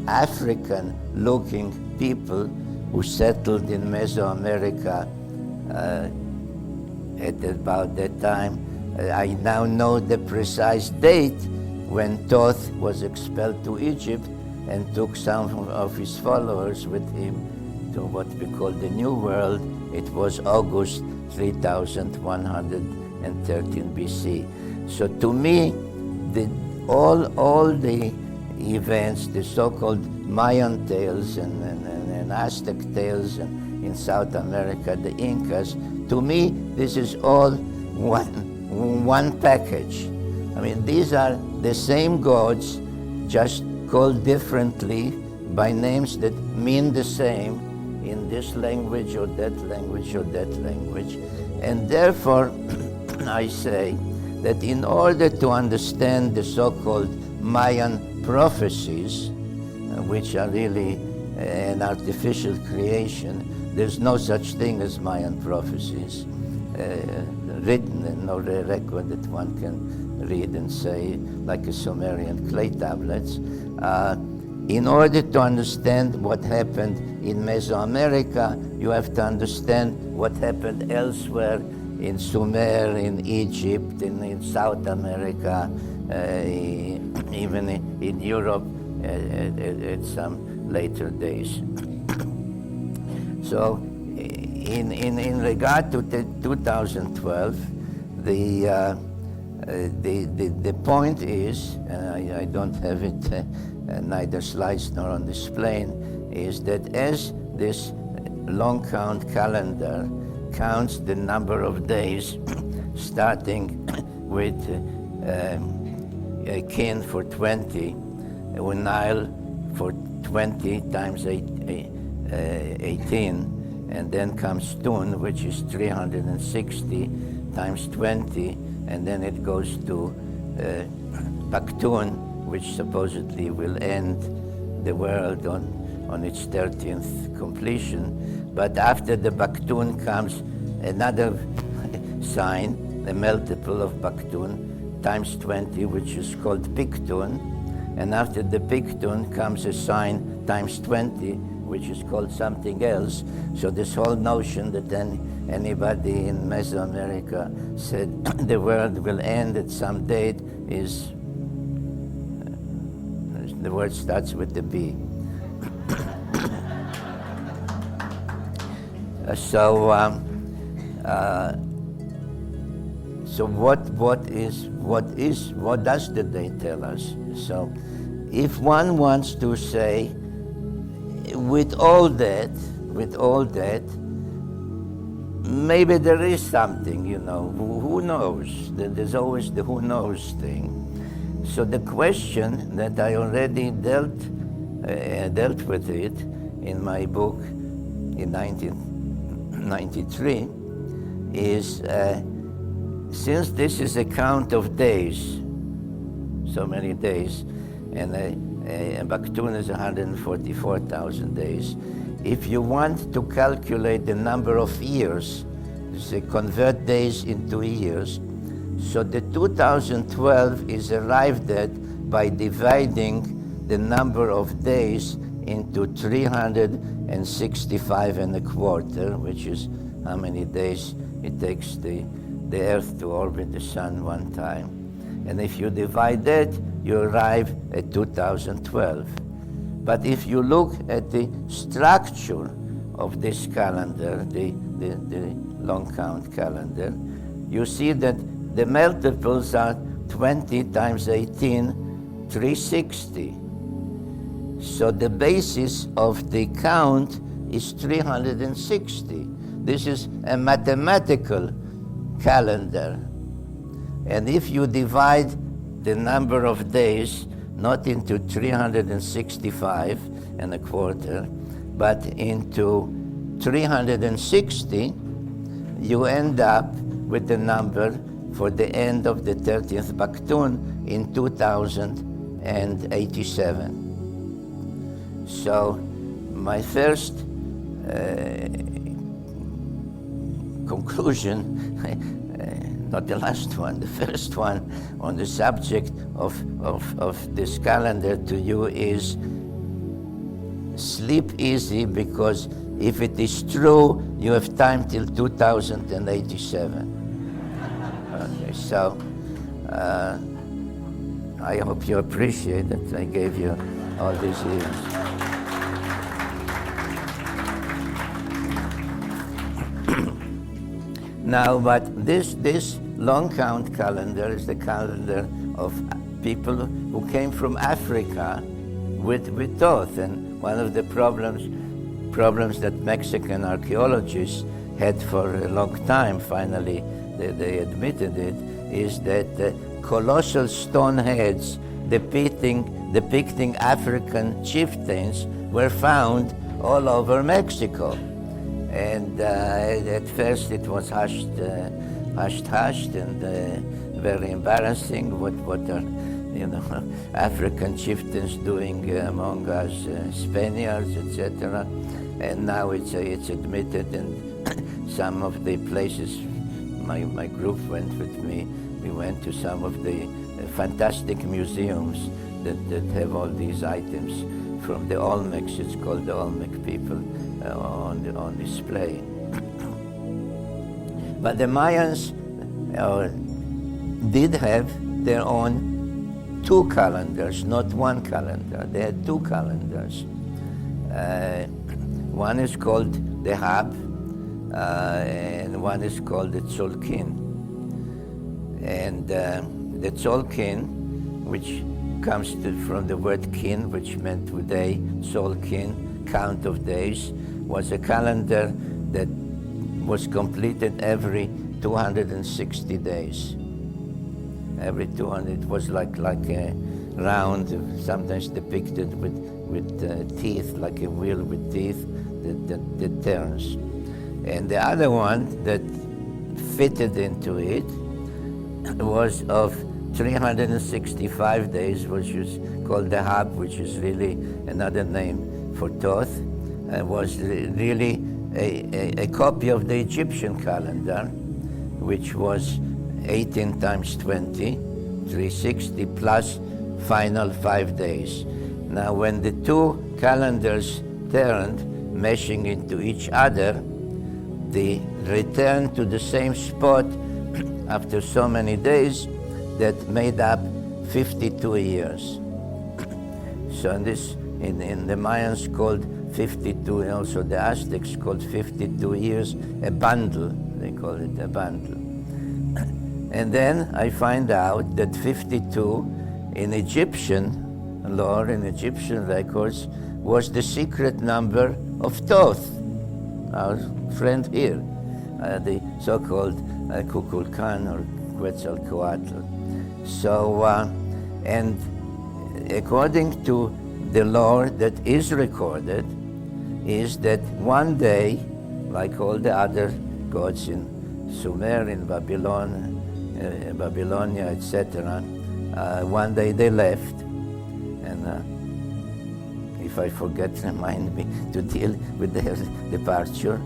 [SPEAKER 1] African-looking people who settled in Mesoamerica at about that time. I now know the precise date when Thoth was expelled to Egypt and took some of his followers with him to what we call the New World. It was August 3113 BC. So to me, all the events, the so-called Mayan tales and Aztec tales in South America, the Incas, to me, this is all one package. I mean, these are the same gods, just called differently by names that mean the same in this language or that language or that language. And therefore, I say that in order to understand the so-called Mayan prophecies, which are really an artificial creation, there's no such thing as Mayan prophecies written, and no record that one can read and say, like a Sumerian clay tablets. In order to understand what happened in Mesoamerica, you have to understand what happened elsewhere in Sumer, in Egypt, in South America, even in Europe at some later days. So in regard to 2012, the point is, I don't have it neither slides nor on display, is that as this long count calendar counts the number of days, starting with Kin for 20, Unile for 20 times 18, and then comes Tun, which is 360 times 20, and then it goes to Baktun, which supposedly will end the world on its 13th completion. But after the Baktun comes another sign, a multiple of Baktun, times 20, which is called Piktun. And after the Piktun comes a sign times 20, which is called something else. So this whole notion that then anybody in Mesoamerica said the world will end at some date is, the word starts with the B. So what does the date tell us? So if one wants to say, with all that, maybe there is something, who knows? There's always the who knows thing. So the question that I already dealt with it in my book in 1993 is, since this is a count of days, so many days, and Baktun is 144,000 days, if you want to calculate the number of years, say convert days into years, so the 2012 is arrived at by dividing the number of days into 365 and a quarter, which is how many days it takes the Earth to orbit the Sun one time. And if you divide that, you arrive at 2012. But if you look at the structure of this calendar, the long count calendar, you see that the multiples are 20 times 18, 360. So the basis of the count is 360. This is a mathematical calendar. And if you divide the number of days not into 365 and a quarter, but into 360, you end up with the number for the end of the 30th Baktun in 2087. So my first conclusion, not the last one, the first one on the subject of this calendar to you is sleep easy, because if it is true, you have time till 2087. Okay, so I hope you appreciate that I gave you all these years. Now, but this long count calendar is the calendar of people who came from Africa with thought, and one of the problems that Mexican archaeologists had for a long time, finally they admitted it, is that colossal stone heads depicting African chieftains were found all over Mexico. And at first it was hushed, and very embarrassing. What are, African chieftains doing among us Spaniards, etc. And now it's admitted, and some of the places my group went with me. We went to some of the fantastic museums that have all these items from the Olmecs. It's called the Olmec people on display. But the Mayans did have their own two calendars, not one calendar. They had two calendars. One is called the Hab, and one is called the Tzolkin. And the Tzolkin, which comes from the word kin, which meant day, Tzolkin, count of days, was a calendar that was completed every 260 days. Every 200, it was like a round, sometimes depicted with teeth, like a wheel with teeth that turns. And the other one that fitted into it was of 365 days, which is called the Hab, which is really another name for Thoth, was really a copy of the Egyptian calendar, which was 18 times 20, 360 plus final 5 days. Now, when the two calendars turned, meshing into each other, they returned to the same spot after so many days that made up 52 years. So in the Mayans called 52, and also the Aztecs called 52 years a bundle. They call it a bundle. And then I find out that 52 in Egyptian lore, in Egyptian records, was the secret number of Thoth, our friend here, the so-called Kukulkan or Quetzalcoatl. So And according to the lore that is recorded, is that one day, like all the other gods in Sumer, in Babylon, Babylonia, etc., one day they left. And if I forget, remind me to deal with their departure.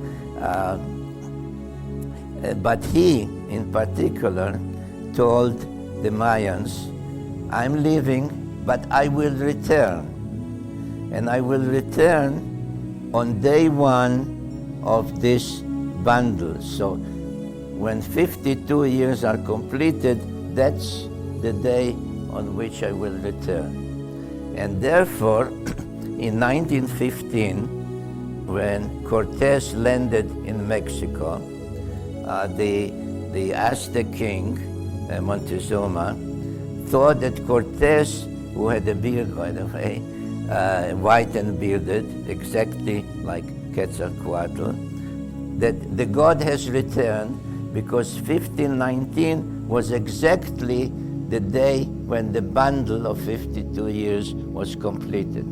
[SPEAKER 1] But he, in particular, told the Mayans, I'm leaving, but I will return. And I will return on day one of this bundle. So when 52 years are completed, that's the day on which I will return. And therefore, in 1915, when Cortés landed in Mexico, the Aztec king, Montezuma, thought that Cortés, who had a beard, by the way, white and bearded, exactly like Quetzalcoatl, that the god has returned because 1519 was exactly the day when the bundle of 52 years was completed.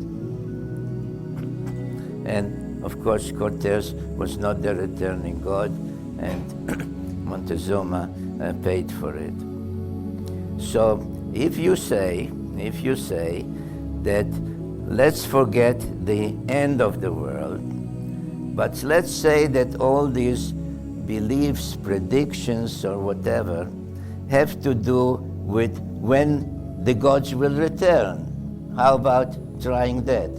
[SPEAKER 1] And of course, Cortés was not the returning god, and Montezuma paid for it. So if you say that let's forget the end of the world, but let's say that all these beliefs, predictions, or whatever have to do with when the gods will return. How about trying that?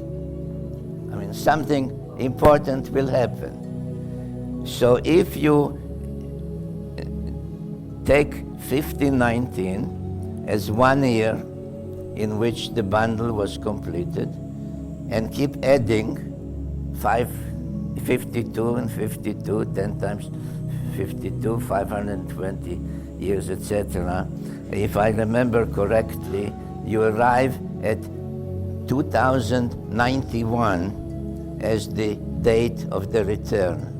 [SPEAKER 1] I mean, something important will happen. So if you take 1519 as 1 year in which the bundle was completed, and keep adding 52 and 52, 10 times 52, 520 years, etc. If I remember correctly, you arrive at 2091 as the date of the return,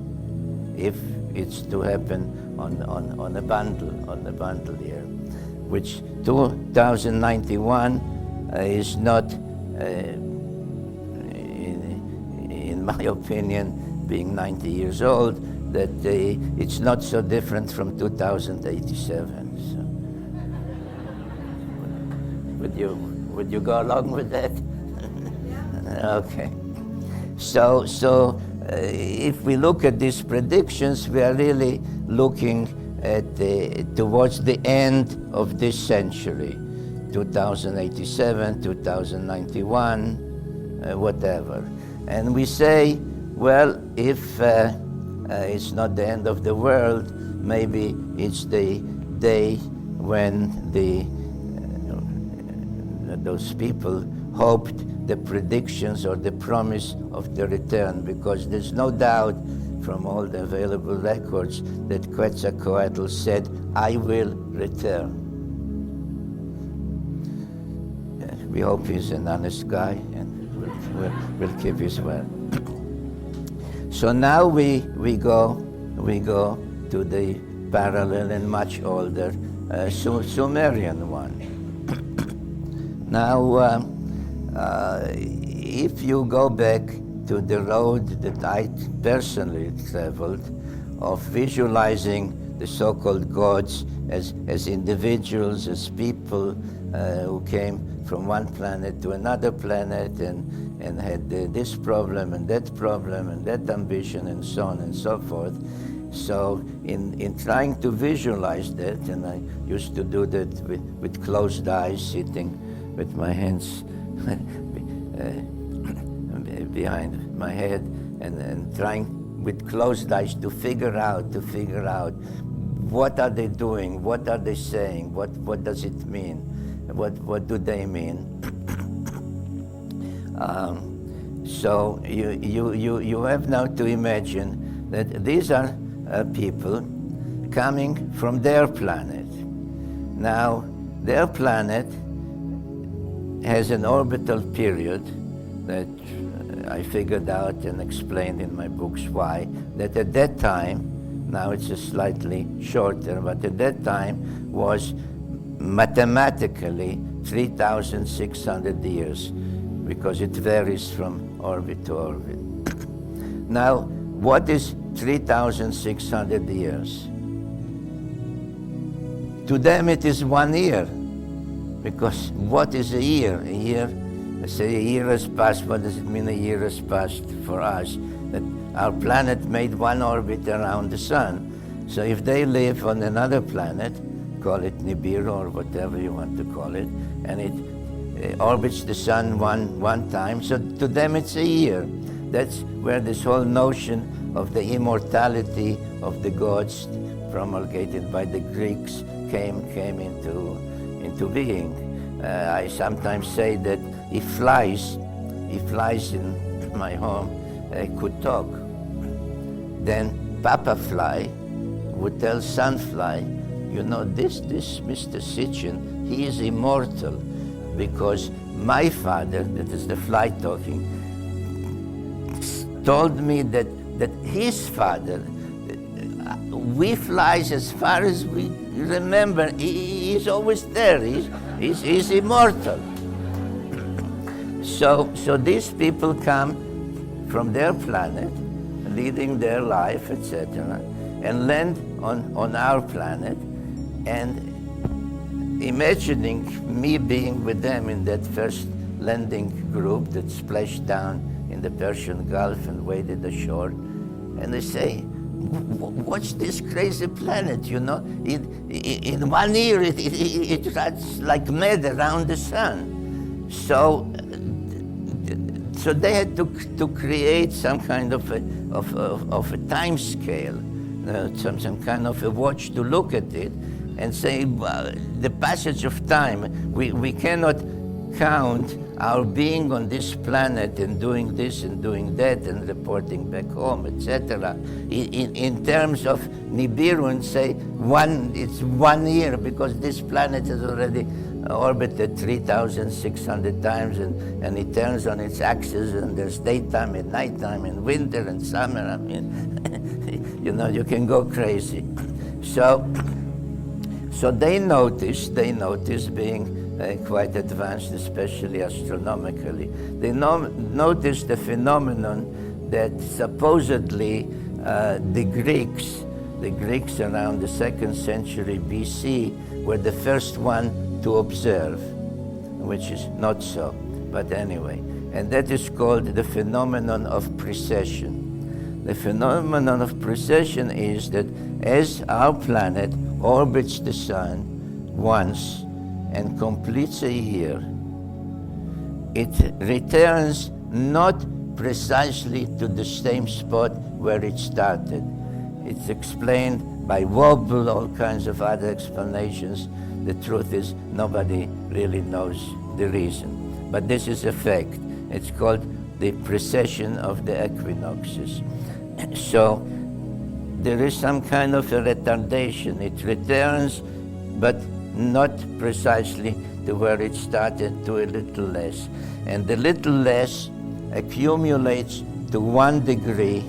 [SPEAKER 1] if it's to happen on a bundle year, which 2091 is not, in my opinion, being 90 years old, that it's not so different from 2087. So. Would you go along with that? Okay. So if we look at these predictions, we are really looking at towards the end of this century, 2087, 2091, whatever. And we say, well, if it's not the end of the world, maybe it's the day when those people hoped the predictions or the promise of the return, because there's no doubt from all the available records that Quetzalcoatl said, I will return. We hope he's an honest guy and we'll keep his word. So now we go to the parallel and much older Sumerian one. Now, if you go back to the road that I personally traveled of visualizing the so-called gods as individuals, as people who came from one planet to another planet and had this problem and that ambition and so on and so forth. So in trying to visualize that, and I used to do that with closed eyes, sitting with my hands behind my head and trying with closed eyes to figure out what are they doing, what are they saying, what does it mean, what do they mean. So you have now to imagine that these are people coming from their planet. Now, their planet has an orbital period that I figured out and explained in my books why, that at that time, now it's a slightly shorter, but at that time was mathematically 3,600 years, because it varies from orbit to orbit. Now, what is 3,600 years? To them it is 1 year, because what is a year? A year, let's say a year has passed. What does it mean a year has passed for us? That our planet made one orbit around the sun. So if they live on another planet, call it Nibiru or whatever you want to call it, and it orbits the sun one time, so to them it's a year. That's where this whole notion of the immortality of the gods, promulgated by the Greeks, came into being. I sometimes say that if flies in my home could talk, then Papa Fly would tell Sunfly, you know, this Mr. Sitchin, he is immortal, because my father, that is the fly talking, told me that his father, we flies, as far as we remember, he's always there. He's immortal. So these people come from their planet, leading their life, etc., and land on our planet, and imagining me being with them in that first landing group that splashed down in the Persian Gulf and waded ashore, and they say, "What's this crazy planet? You know, in 1 year it runs like mad around the sun." So they had to create some kind of a time scale, some kind of a watch to look at it, and say, the passage of time, we cannot count our being on this planet and doing this and doing that and reporting back home, etc. In terms of Nibiru, and say it's 1 year, because this planet has already orbited 3,600 times, and it turns on its axis, and there's daytime and nighttime and winter and summer. I mean, you know, you can go crazy. So they notice being quite advanced, especially astronomically. They notice the phenomenon that supposedly the Greeks around the 2nd century BC were the first one to observe, which is not so, but anyway. And that is called the phenomenon of precession. The phenomenon of precession is that as our planet orbits the sun once and completes a year, it returns not precisely to the same spot where it started. It's explained by wobble, all kinds of other explanations. The truth is, nobody really knows the reason. But this is a fact. It's called the precession of the equinoxes. So there is some kind of a retardation. It returns, but not precisely to where it started, to a little less. And the little less accumulates to 1 degree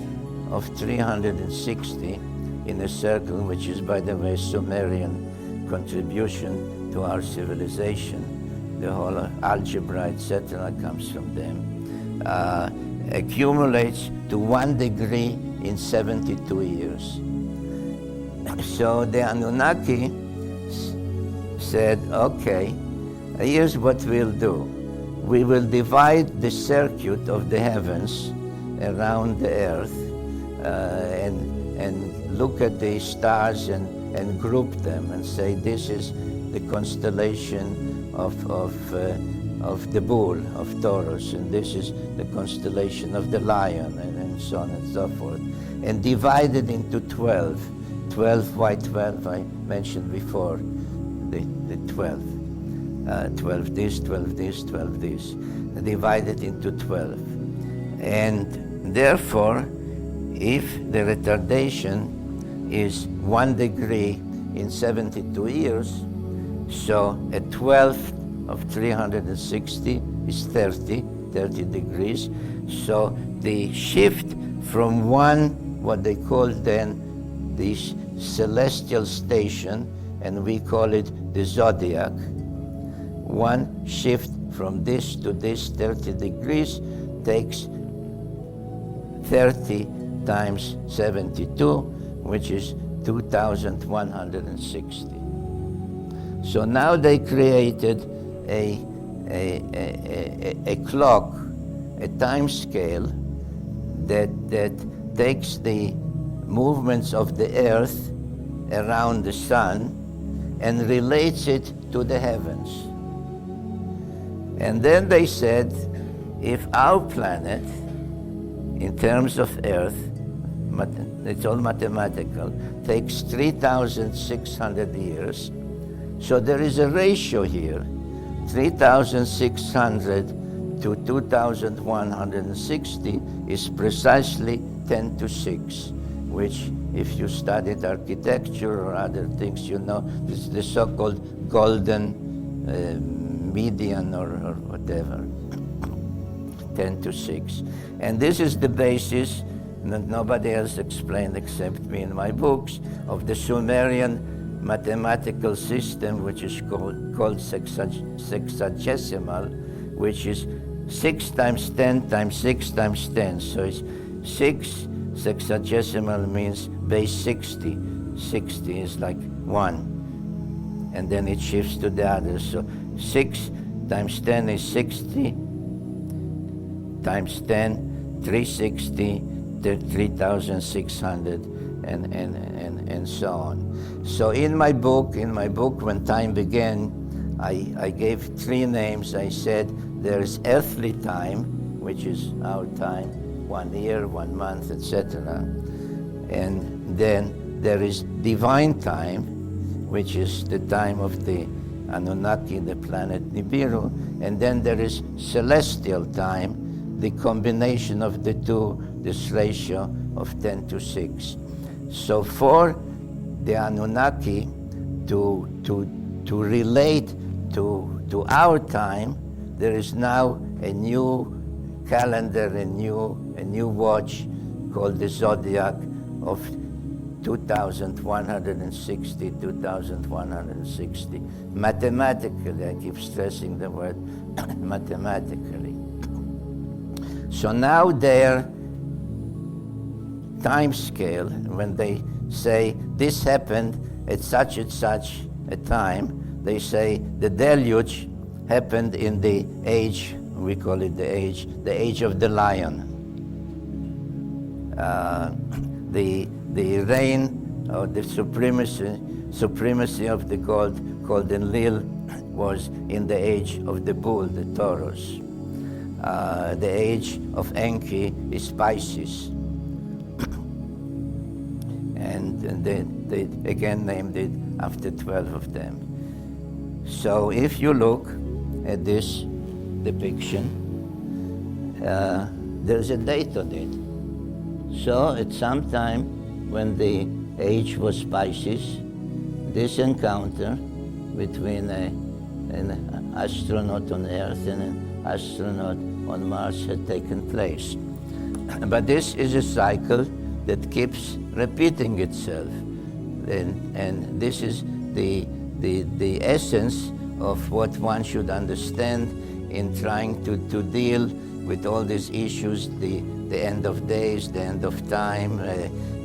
[SPEAKER 1] of 360 in a circle, which is, by the way, Sumerian contribution to our civilization. The whole algebra, etc., comes from them. Accumulates to 1 degree in 72 years. So the Anunnaki said, okay, here's what we'll do. We will divide the circuit of the heavens around the earth and look at the stars and group them and say, this is the constellation of the bull, of Taurus, and this is the constellation of the lion, and so on and so forth. And divide it into 12. 12, why 12? I mentioned before the 12. 12 this, 12 this, 12 this. Divided into 12. And therefore, if the retardation is 1 degree in 72 years, so a 12th of 360 is 30 degrees. So the shift from one, what they call then the celestial station, and we call it the zodiac. One shift from this to this 30 degrees takes 30 times 72, which is 2,160. So now they created a clock, a time scale that takes the movements of the earth around the sun and relates it to the heavens. And then they said, if our planet, in terms of earth, it's all mathematical, takes 3,600 years, so there is a ratio here, 3,600 to 2,160 is precisely 10 to 6, which, if you studied architecture or other things, you know, this is the so-called golden median or whatever, 10 to 6. And this is the basis that nobody else explained except me in my books, of the Sumerian mathematical system, which is called sexagesimal, which is 6 times 10 times 6 times 10. So it's 6 sexagesimal means base 60. 60 is like 1. And then it shifts to the others. So 6 times 10 is 60, times 10, 360, 3,600, and so on. So in my book, When Time Began, I gave 3 names. I said there is earthly time, which is our time, 1 year, 1 month, etc. And then there is divine time, which is the time of the Anunnaki, the planet Nibiru. And then there is celestial time, the combination of the two, this ratio of 10 to 6. So for the Anunnaki to relate to our time, there is now a new calendar, a new watch called the zodiac of 2,160, 2,160. Mathematically, I keep stressing the word mathematically. So now their time scale, when they say this happened at such and such a time, they say the deluge happened in the age, we call it the age of the lion. The reign or the supremacy of the called Enlil was in the age of the bull, the Taurus. The age of Enki is Pisces. And they again named it after 12 of them. So if you look at this depiction, there's a date on it. So at some time when the age was Pisces, this encounter between an astronaut on Earth and an astronaut on Mars had taken place. But this is a cycle that keeps repeating itself. And this is the essence of what one should understand in trying to deal with all these issues, the end of days, the end of time,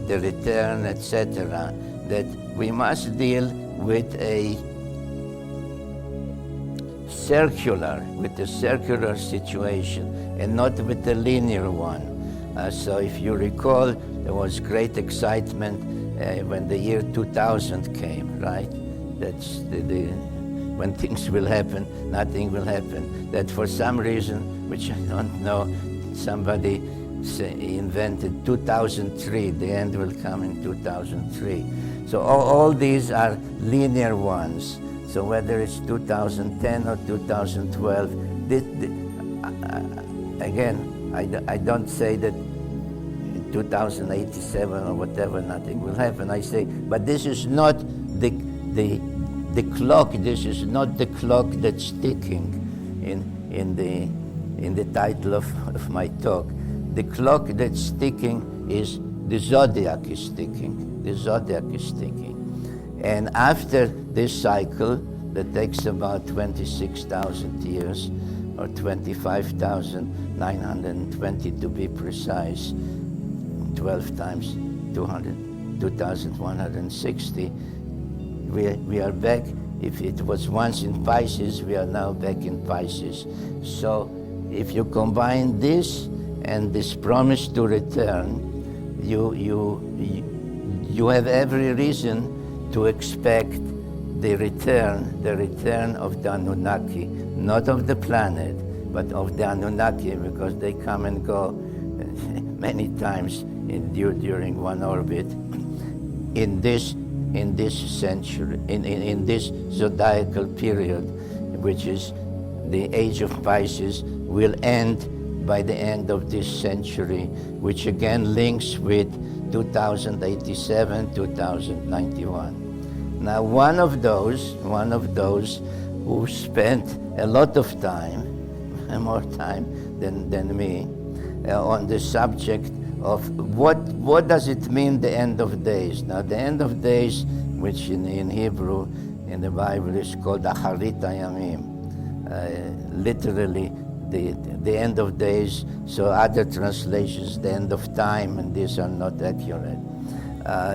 [SPEAKER 1] the return, etc., that we must deal with a circular situation and not with a linear one. So if you recall, there was great excitement when the year 2000 came, right? That's when things will happen, nothing will happen. That for some reason, which I don't know, somebody invented 2003, the end will come in 2003. So all these are linear ones. So whether it's 2010 or 2012, again, I don't say that 2087 or whatever, nothing will happen. I say, but this is not the clock. This is not the clock that's ticking in the title of my talk. The clock that's ticking is the zodiac is ticking. The zodiac is ticking, And after this cycle, that takes about 26,000 years, or 25,920 to be precise, 12 times 200, 2,160. We are back. If it was once in Pisces, we are now back in Pisces. So if you combine this and this promise to return, you have every reason to expect the return of the Anunnaki, not of the planet, but of the Anunnaki, because they come and go many times during one orbit. In this century, in this zodiacal period, which is the age of Pisces, will end by the end of this century, which again links with 2087, 2091. Now, one of those who spent a lot of time, more time than me, on the subject of what does it mean, the end of days. Now, the end of days, which in Hebrew, in the Bible, is called Acharit Hayamim, literally the end of days. So other translations, the end of time, and these are not accurate.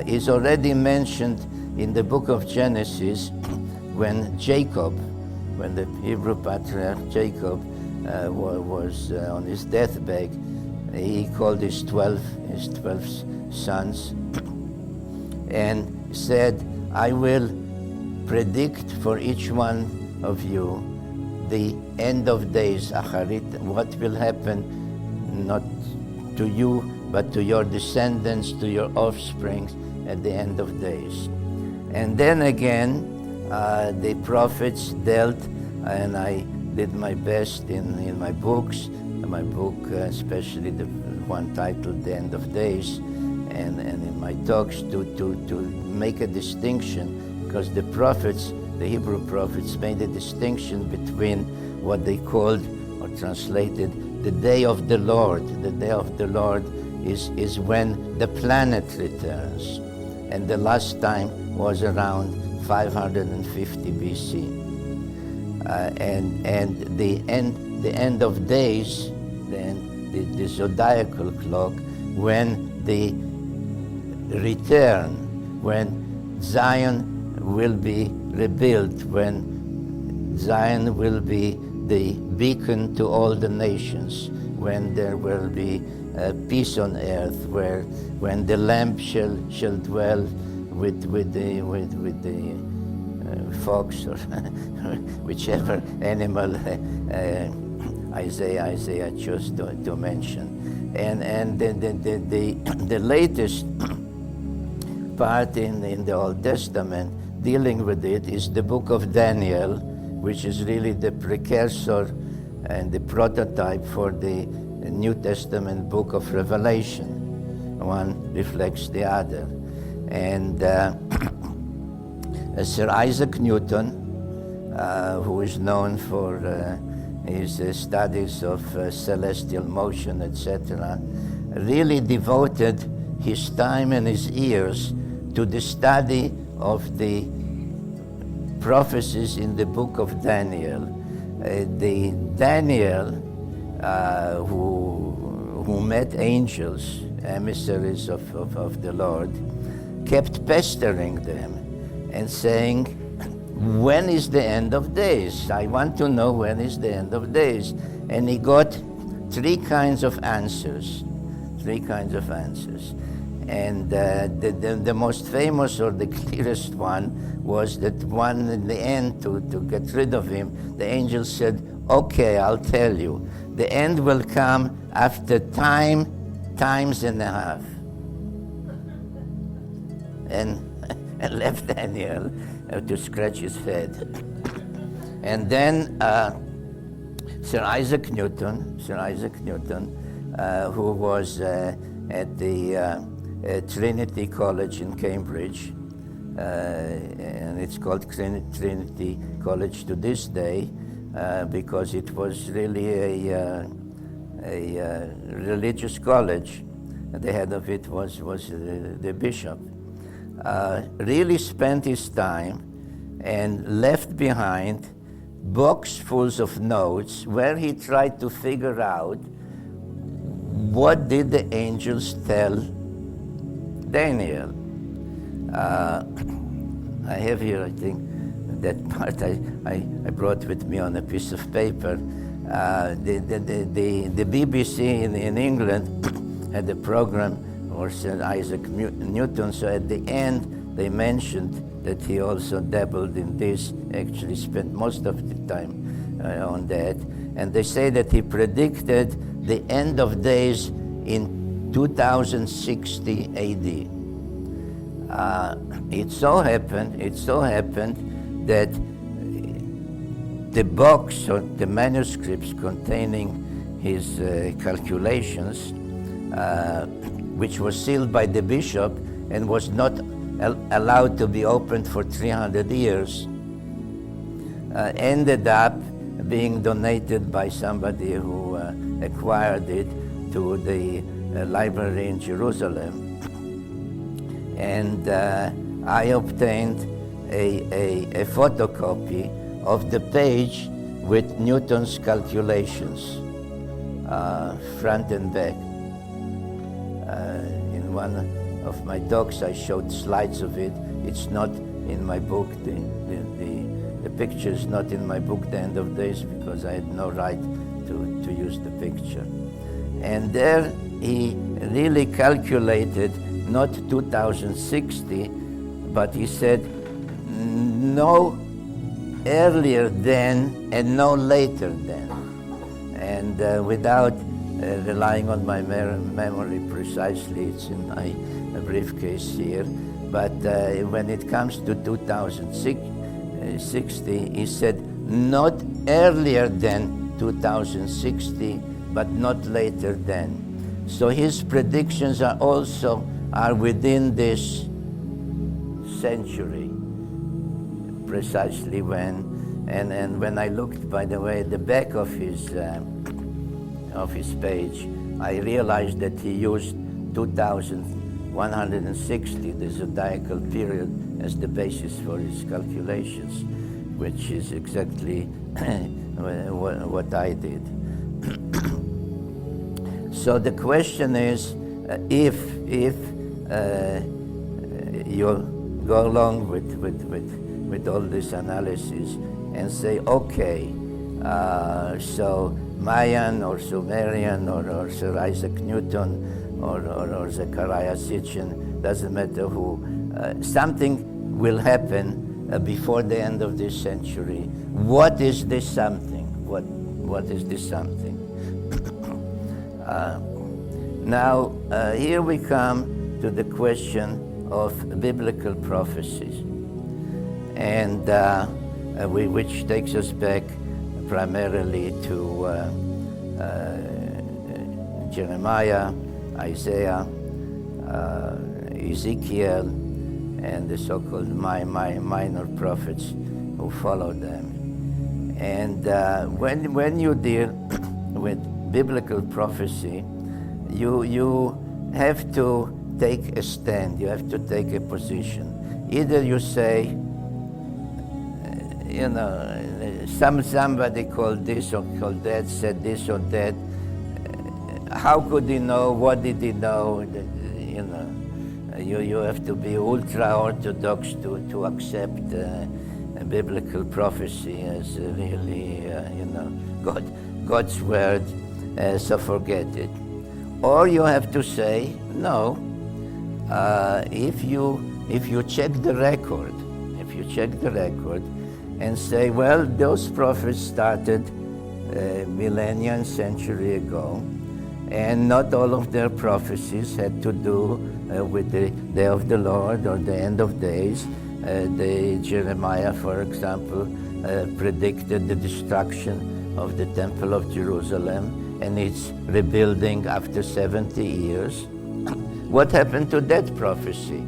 [SPEAKER 1] Is already mentioned in the book of Genesis when the Hebrew patriarch Jacob was on his deathbed. He called his 12 sons and said, I will predict for each one of you the end of days, Acharit, what will happen not to you, but to your descendants, to your offspring at the end of days. And then again, the prophets dealt, and I did my best in my books, my book, especially the one titled The End of Days, and in my talks to make a distinction, because the prophets, the Hebrew prophets, made a distinction between what they called, or translated, the day of the Lord. The day of the Lord is when the planet returns. And the last time was around 550 BC. And the end of days, the zodiacal clock, when the return, when Zion will be rebuilt, when Zion will be the beacon to all the nations, when there will be peace on earth, when the Lamb shall dwell with the fox, or whichever animal Isaiah chose to mention. And the latest part in the Old Testament dealing with it is the book of Daniel, which is really the precursor and the prototype for the New Testament book of Revelation. One reflects the other. And Sir Isaac Newton, who is known for his studies of celestial motion, etc., really devoted his time and his ears to the study of the prophecies in the book of Daniel. The Daniel who met angels, emissaries of the Lord, kept pestering them and saying, when is the end of days? I want to know when is the end of days. And he got three kinds of answers. And the most famous, or the clearest one, was that one in the end, to get rid of him, the angel said, okay, I'll tell you. The end will come after times and a half. And left Daniel to scratch his head. And then Sir Isaac Newton, who was at the Trinity College in Cambridge, and it's called Trinity College to this day, because it was really a religious college. The head of it was the bishop. really spent his time and left behind books full of notes where he tried to figure out what did the angels tell Daniel. I have here, I think, that part I brought with me on a piece of paper. The BBC in England had a program, or Sir Isaac Newton, so at the end they mentioned that he also dabbled in this, actually spent most of the time on that. And they say that he predicted the end of days in 2060 AD. It so happened that the books or the manuscripts containing his calculations, which was sealed by the bishop and was not allowed to be opened for 300 years, ended up being donated by somebody who acquired it to the library in Jerusalem. And I obtained a photocopy of the page with Newton's calculations, front and back. In one of my talks I showed slides of it. It's not in my book. The picture is not in my book, The End of Days, because I had no right to use the picture. And there he really calculated not 2060, but he said no earlier than and no later than. And without relying on my memory precisely, it's in my briefcase here, but when it comes to 2060, he said not earlier than 2060, but not later than. So his predictions are within this century, precisely when, and when I looked, by the way, at the back of his page, I realized that he used 2160, the zodiacal period, as the basis for his calculations, which is exactly what I did. So the question is, if you go along with all this analysis and say, okay, so Mayan or Sumerian or Sir Isaac Newton or Zechariah Sitchin, doesn't matter who, something will happen before the end of this century. What is this something? What is this something? Now, here we come to the question of biblical prophecies, and which takes us back primarily to Jeremiah, Isaiah, Ezekiel, and the so-called minor prophets who followed them. And when you deal with biblical prophecy, you have to take a stand, you have to take a position. Either you say, somebody called this or called that, said this or that. How could he know? What did he know? You have to be ultra-orthodox to accept biblical prophecy as really, God's word, so forget it. Or you have to say, no, if you check the record, and say, well, those prophets started a millennia and century ago, and not all of their prophecies had to do with the day of the Lord or the end of days. Jeremiah, for example, predicted the destruction of the Temple of Jerusalem and its rebuilding after 70 years. What happened to that prophecy?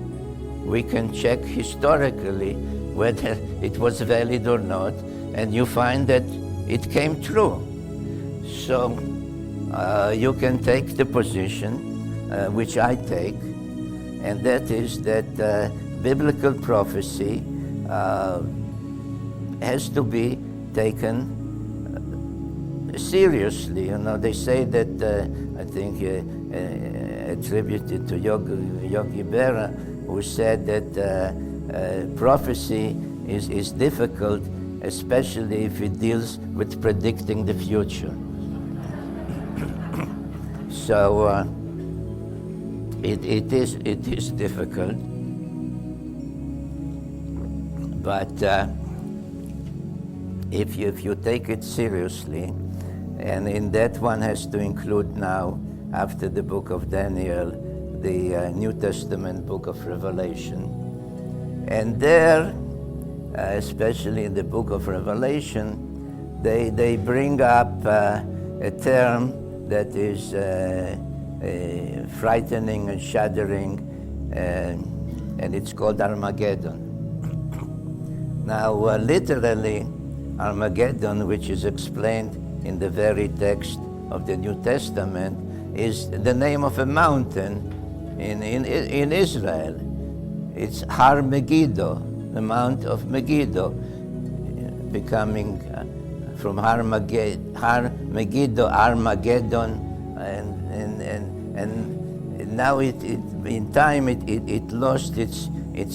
[SPEAKER 1] We can check historically whether it was valid or not, and you find that it came true. So you can take the position which I take, and that is that biblical prophecy has to be taken seriously. You know, they say that, I think attributed to Yogi Berra, who said that prophecy is difficult, especially if it deals with predicting the future. So it is difficult, but if you take it seriously, and in that one has to include now, after the book of Daniel, the New Testament book of Revelation. And there, especially in the book of Revelation, they bring up a term that is frightening and shuddering, and it's called Armageddon. Now, literally, Armageddon, which is explained in the very text of the New Testament, is the name of a mountain in Israel. It's Har Megiddo, the Mount of Megiddo, becoming from Har Megiddo, Armageddon, and now in time it lost its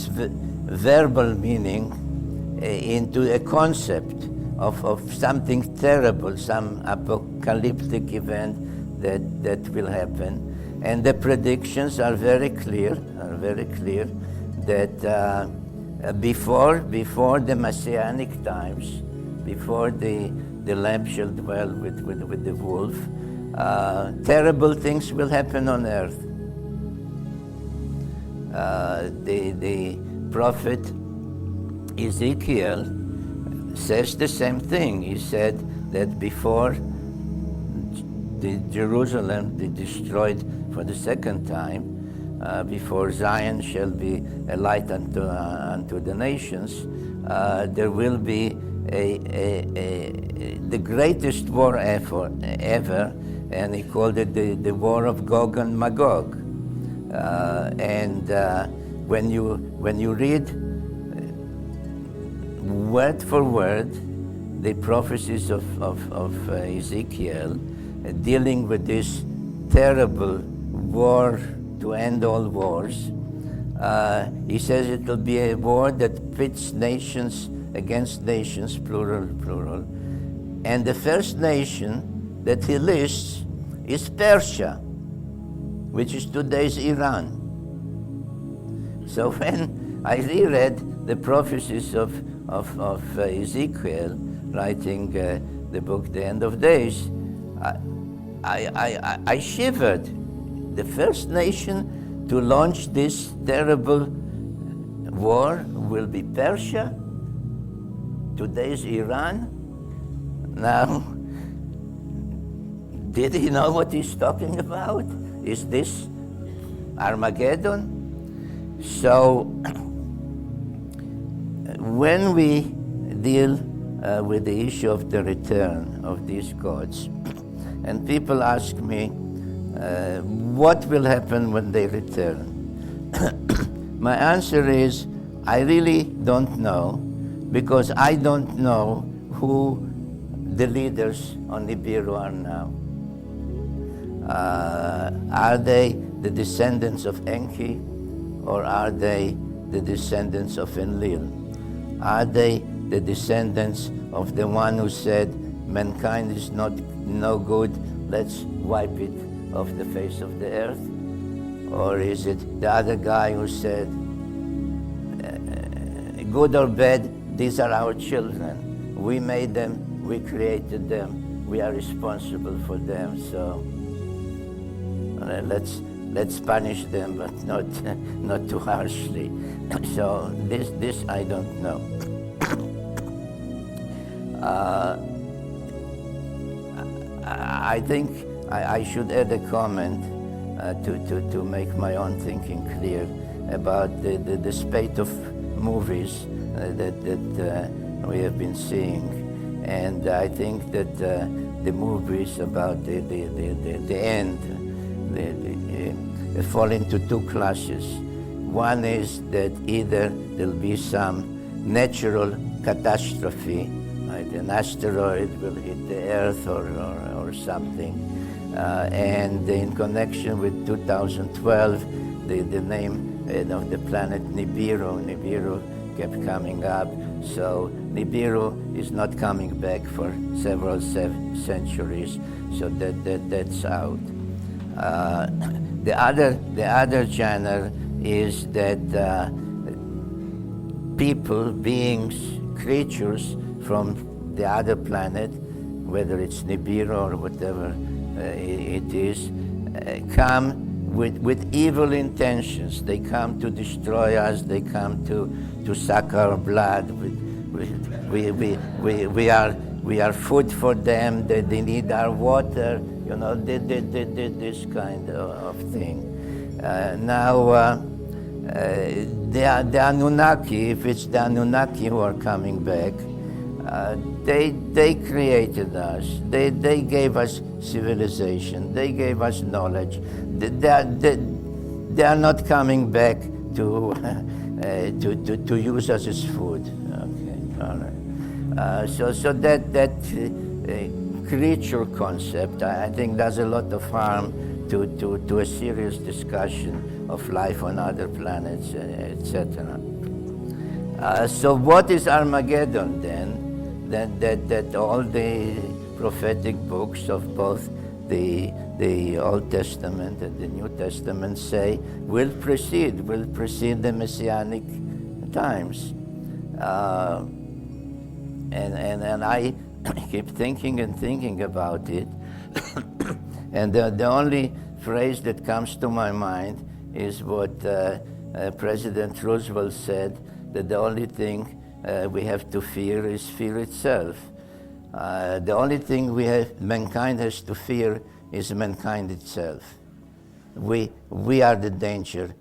[SPEAKER 1] verbal meaning into a concept of something terrible, some apocalyptic event that will happen. And the predictions are very clear, that before the Messianic times, before the Lamb shall dwell with the wolf, terrible things will happen on earth. The prophet Ezekiel says the same thing. He said that before Jerusalem be destroyed for the second time, before Zion shall be a light unto the nations, there will be the greatest war ever, and he called it the war of Gog and Magog. When you read word for word the prophecies of Ezekiel, dealing with this terrible war to end all wars, he says it will be a war that pits nations against nations, plural. And the first nation that he lists is Persia, which is today's Iran. So when I reread the prophecies of Ezekiel, writing the book The End of Days, I shivered. The first nation to launch this terrible war will be Persia, today's Iran. Now, did he know what he's talking about? Is this Armageddon? So, when we deal with the issue of the return of these gods, and people ask me, what will happen when they return? My answer is, I really don't know, because I don't know who the leaders on Nibiru are now. Are they the descendants of Enki, or are they the descendants of Enlil? Are they the descendants of the one who said, mankind is no good, let's wipe it off the face of the earth? Or is it the other guy who said, good or bad, these are our children. We made them, we created them, we are responsible for them, so let's punish them, but not too harshly. So this I don't know. I think I should add a comment to make my own thinking clear about the spate of movies that we have been seeing, and I think that the movies about the end fall into two classes. One is that either there'll be some natural catastrophe, like an asteroid will hit the Earth or something, and in connection with 2012, the name of the planet Nibiru kept coming up. So Nibiru is not coming back for several centuries, so that's out. The other genre is that people, beings, creatures from the other planet, whether it's Nibiru or whatever it is, come with evil intentions. They come to destroy us. They come to suck our blood. We are food for them. They need our water. You know, this kind of thing. Now, the Anunnaki, if it's the Anunnaki who are coming back, they created us. They gave us civilization. They gave us knowledge. They are not coming back to use us as food. Okay, all right. So that creature concept, I think, does a lot of harm to a serious discussion of life on other planets, etc. So what is Armageddon then? That all the prophetic books of both the Old Testament and the New Testament say will precede the Messianic times. And I keep thinking about it. And the only phrase that comes to my mind is what President Roosevelt said, that the only thing we have to fear is fear itself. The only thing mankind has to fear is mankind itself. We are the danger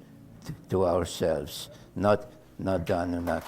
[SPEAKER 1] to ourselves, not the Anunnaki.